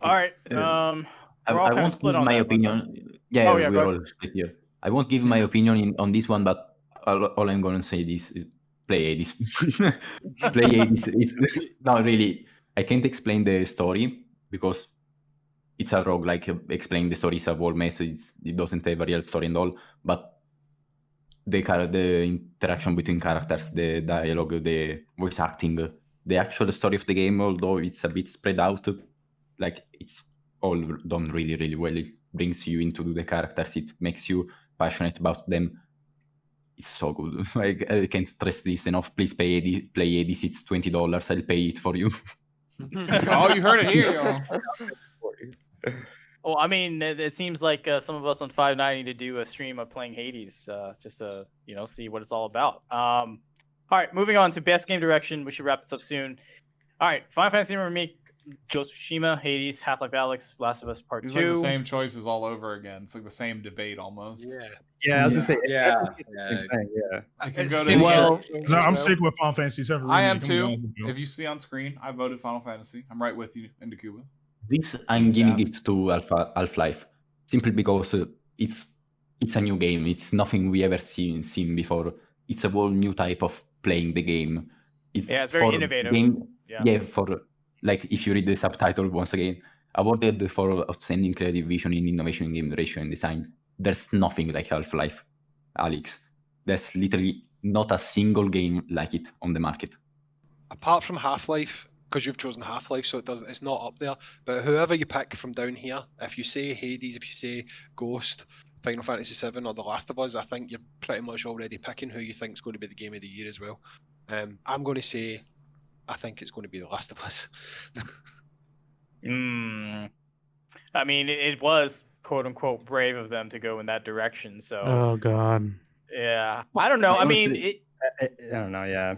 All right. We're all I kind of won't split give on my that one. opinion. Yeah, Oh, yeah, we're go all split here. I won't give my opinion on this one, but all I'm gonna say is play Hades. Play Hades. It's no, really. I can't explain the story because it's a roguelike. Explain the story is a whole mess. It doesn't have a real story and all. But the interaction between characters, the dialogue, the voice acting, the actual story of the game, although it's a bit spread out, like it's all done really, really well. It brings you into the characters. It makes you passionate about them. It's so good. I can't stress this enough. Please play Hades. It's $20. I'll pay it for you. Oh, you heard it here, y'all. Well, I mean, it seems like some of us on 590 to do a stream of playing Hades, just to see what it's all about. All right, moving on to best game direction. We should wrap this up soon. All right, Final Fantasy Remake, Ghost of Tsushima, Hades, Half-Life Alyx, Last of Us Part It's 2. like the same choices all over again. It's like the same debate almost. Yeah, I was gonna say. Yeah. Yeah. I can go It's to the same Well, shit. no, I'm sticking with Final Fantasy 7. I am Remake, I'm going too. with you. If you see on screen, I voted Final Fantasy. I'm right with you into Cuba. This I'm giving it to Half-Life simply because it's a new game. It's nothing we ever seen before. It's a whole new type of playing the game. Yeah, it's very innovative. Yeah, for like if you read the subtitle once again, awarded for outstanding creative vision in innovation in game direction and design. There's nothing like Half-Life Alyx. There's literally not a single game like it on the market. Apart from Half-Life, because you've chosen Half-Life, so it's not up there. But whoever you pick from down here, if you say Hades, if you say Ghost, Final Fantasy VII, or The Last of Us, I think you're pretty much already picking who you think is going to be the game of the year as well. I'm going to say, I think it's going to be The Last of Us. I mean, it was quote unquote brave of them to go in that direction. So, Oh God. yeah, I don't know. I mean, I don't know. Yeah.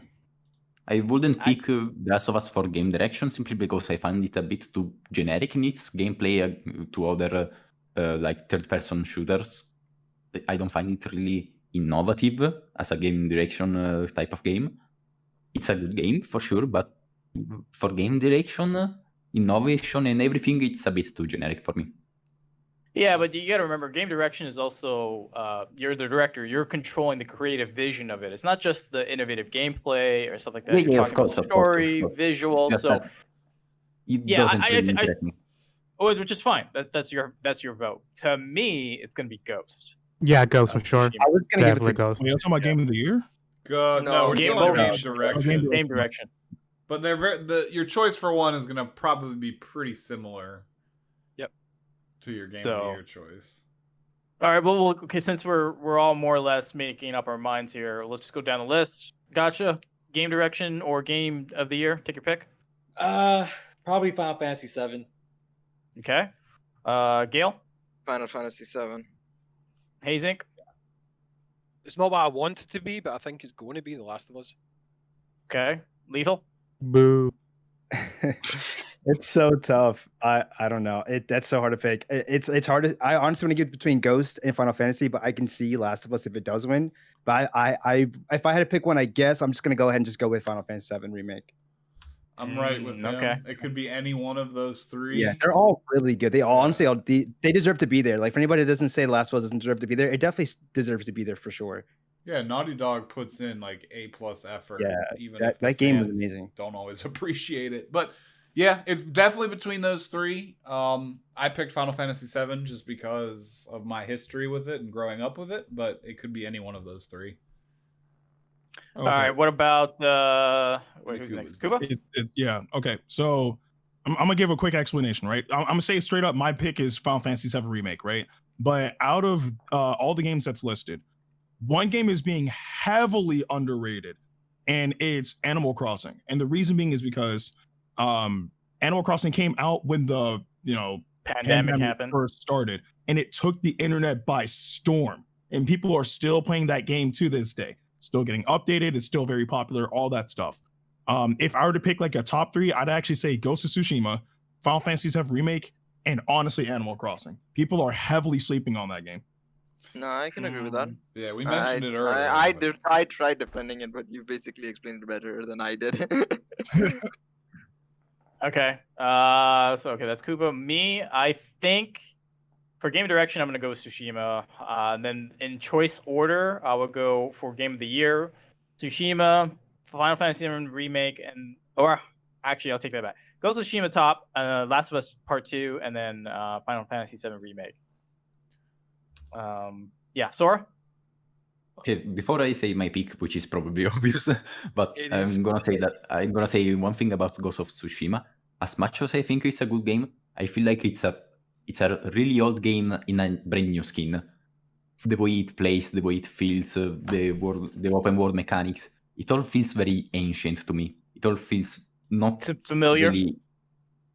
I wouldn't pick The Last of Us for game direction simply because I find it a bit too generic in its gameplay to other like third-person shooters. I don't find it really innovative as a game direction type of game. It's a good game for sure, but for game direction, innovation, and everything, it's a bit too generic for me. yeah, but you got to remember, game direction is also you're the director. You're controlling the creative vision of it. It's not just the innovative gameplay or stuff like that. Yeah, You're yeah, talking about of course. story, visual. It's just So, that it yeah, doesn't really interest me. which is fine. That's your vote. To me, it's gonna be Ghost. Yeah, Ghost for sure. Tsushima. I was gonna give it Definitely to Ghost. Wait, you're talking about game of the year? No, No, we're game still in direction. game direction. Game direction. But your choice for one is going to probably be pretty similar. Yep. To your game of So- the year choice. All right. Well, okay. Since we're all more or less making up our minds here, let's just go down the list. Gotcha. Game direction or game of the year? Take your pick. Probably Final Fantasy 7. Okay. Gail, Final Fantasy 7. Hayes Inc. It's not what I want it to be, but I think it's going to be The Last of Us. Okay. Lethal. Boo. It's so tough. I don't know. That's so hard to pick. It's hard to. I honestly want to give between Ghost and Final Fantasy, but I can see Last of Us if it does win. But I if I had to pick one, I guess I'm just gonna go ahead and just go with Final Fantasy VII remake. I'm right with him. Okay. It could be any one of those three. Yeah, they're all really good. They all honestly, they deserve to be there. Like for anybody that doesn't say Last of Us doesn't deserve to be there, it definitely deserves to be there for sure. Yeah, Naughty Dog puts in like A+ effort. Yeah, even that- if the that game was fans amazing. Don't always appreciate it, but yeah, it's definitely between those three. I picked Final Fantasy VII just because of my history with it and growing up with it, but it could be any one of those three. All right. What about wait? Who's next? Kuba. Yeah. Okay. So I'm gonna give a quick explanation, right? I'm gonna say straight up, my pick is Final Fantasy VII Remake, right? But out of all the games that's listed, one game is being heavily underrated, and it's Animal Crossing. And the reason being is because Animal Crossing came out when the Pandemic happened. first started, and it took the internet by storm. And people are still playing that game to this day. Still getting updated. It's still very popular. All that stuff. If I were to pick like a top three, I'd actually say Ghost of Tsushima, Final Fantasy VII Remake, and honestly Animal Crossing. People are heavily sleeping on that game. No, I can agree with that. Yeah, we mentioned it earlier. I tried defending it, but you basically explained it better than I did. Okay. So okay, that's Kuba. Me, I think For game direction, I'm gonna go Tsushima. And then in choice order, I would go for game of the year, Tsushima, Final Fantasy VII Remake, or actually, I'll take that back. Go Tsushima top, Last of Us Part 2, and then Final Fantasy VII Remake. Yeah, Sora? Okay, before I say my pick, which is probably obvious, but It is. I'm gonna say one thing about Ghost of Tsushima. As much as I think it's a good game, I feel like it's a really old game in a brand new skin. The way it plays, the way it feels, the open world mechanics, it all feels very ancient to me. It all feels not Familiar? really.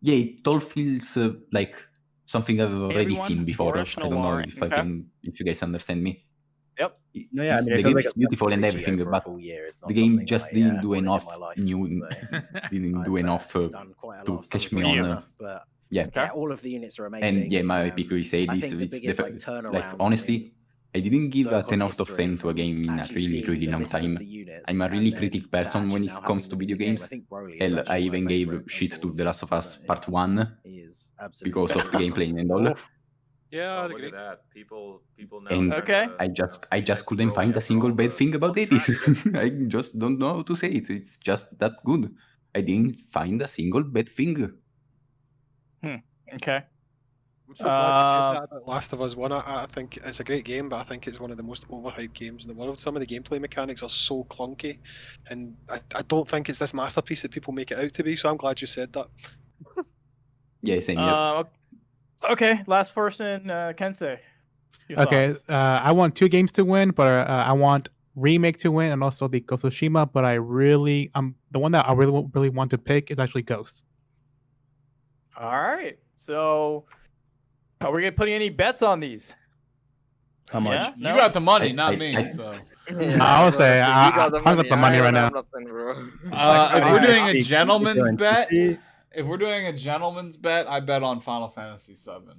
Yeah, it all feels like something I've already everyone, seen before. Boris I don't know Nolan. if you guys understand me. Yep. No, yeah, I It's- mean, I the feel game like is beautiful and Video everything, for a but full year is not the game something just I, didn't do wanted in enough my life, new, so didn't do I've, enough done quite a to lot of catch stuff me with on. Tsushima, but Yeah, yeah, all of the units are amazing. and yeah, my pick is I this. think the It's biggest like turnaround honestly, in I didn't give a Dokkan 10 out of history 10 to a from game in a actually really, seeing really the long list of time. the units I'm a and really then critic to person when actually it now comes having to them in video the game. games. I think Broly is Hell, I actually my even gave favorite shit of to all The Last of Us games, Part 1 He is absolutely because of the gameplay and all. Yeah, I'd look agree. at that. People now. And are Okay. kinda, I just nice couldn't Broly find a after single all bad the- thing about all the Hades. traction. I just don't know how to say it. It's just that good. I didn't find a single bad thing. Okay. I'm so glad you said that about Last of Us 1. I think it's a great game, but I think it's one of the most overhyped games in the world. Some of the gameplay mechanics are so clunky, and I don't think it's this masterpiece that people make it out to be, so I'm glad you said that. Yeah, same here. Okay, last person, Kensei. Your Okay, thoughts? I want 2 games to win, but I want Remake to win and also the Ghost of Tsushima. But the one that I really want to pick is actually Ghost. All right. So, are we putting any bets on these? How much? Yeah? You No? got the money, not I- me. I- So I would say You got the I got the money I right don't have now. nothing, bro. if we're doing a Speak- gentleman's speak- bet, speak- if we're doing a gentleman's bet, I bet on Final Fantasy VII.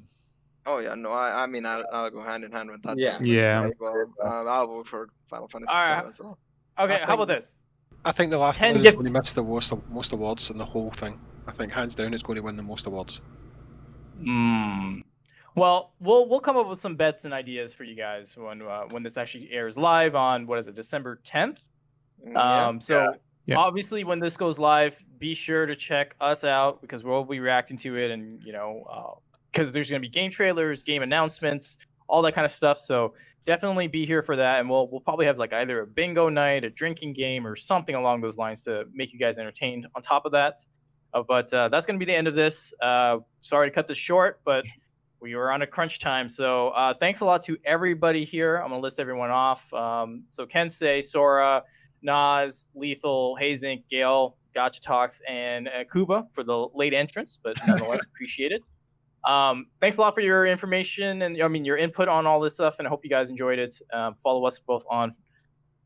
Oh yeah, no, I mean I'll go hand in hand with that. Yeah. definitely Yeah. as well. I'll vote for Final Fantasy All right. VII as well. Okay, how about think- this? I think The Last 10 of Us is diff- going to miss the most awards in the whole thing. I think hands down it's going to win the most awards. Well, we'll come up with some bets and ideas for you guys when this actually airs live on what is it, December 10th? So Yeah. obviously when this goes live, be sure to check us out because we'll be reacting to it, and because there's going to be game trailers, game announcements, all that kind of stuff. So definitely be here for that, and we'll probably have like either a bingo night, a drinking game, or something along those lines to make you guys entertained. On top of that, but that's going to be the end of this. Sorry to cut this short, but we were on a crunch time. So thanks a lot to everybody here. I'm going to list everyone off. So Kensei, Sora, Nas, Lethal, Hazink, Gale, Gotcha Talks, and Kuba for the late entrance, but nonetheless appreciated. Thanks a lot for your information and your input on all this stuff, and I hope you guys enjoyed it. Follow us both on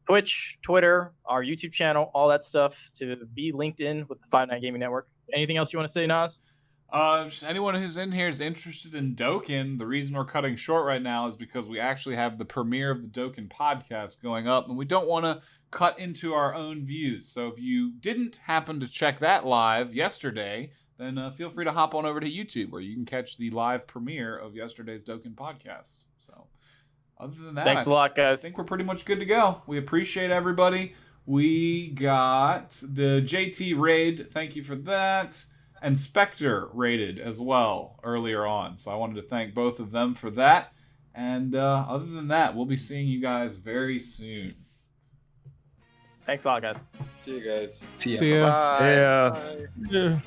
Twitch, Twitter, our YouTube channel, all that stuff to be linked in with the Five9 Gaming Network. Anything else you want to say, Nas? Just anyone who's in here is interested in Dokkan. The reason we're cutting short right now is because we actually have the premiere of the Dokkan podcast going up, and we don't want to cut into our own views. So if you didn't happen to check that live yesterday, then feel free to hop on over to YouTube where you can catch the live premiere of yesterday's Dokkan podcast. So other than that, Thanks a lot, I guys. think we're pretty much good to go. We appreciate everybody. We got the JT raid. Thank you for that. And Spectre rated as well earlier on. So I wanted to thank both of them for that. And other than that, we'll be seeing you guys very soon. Thanks a lot, guys. See you guys. See ya. See ya. Bye. Yeah. Bye. Yeah.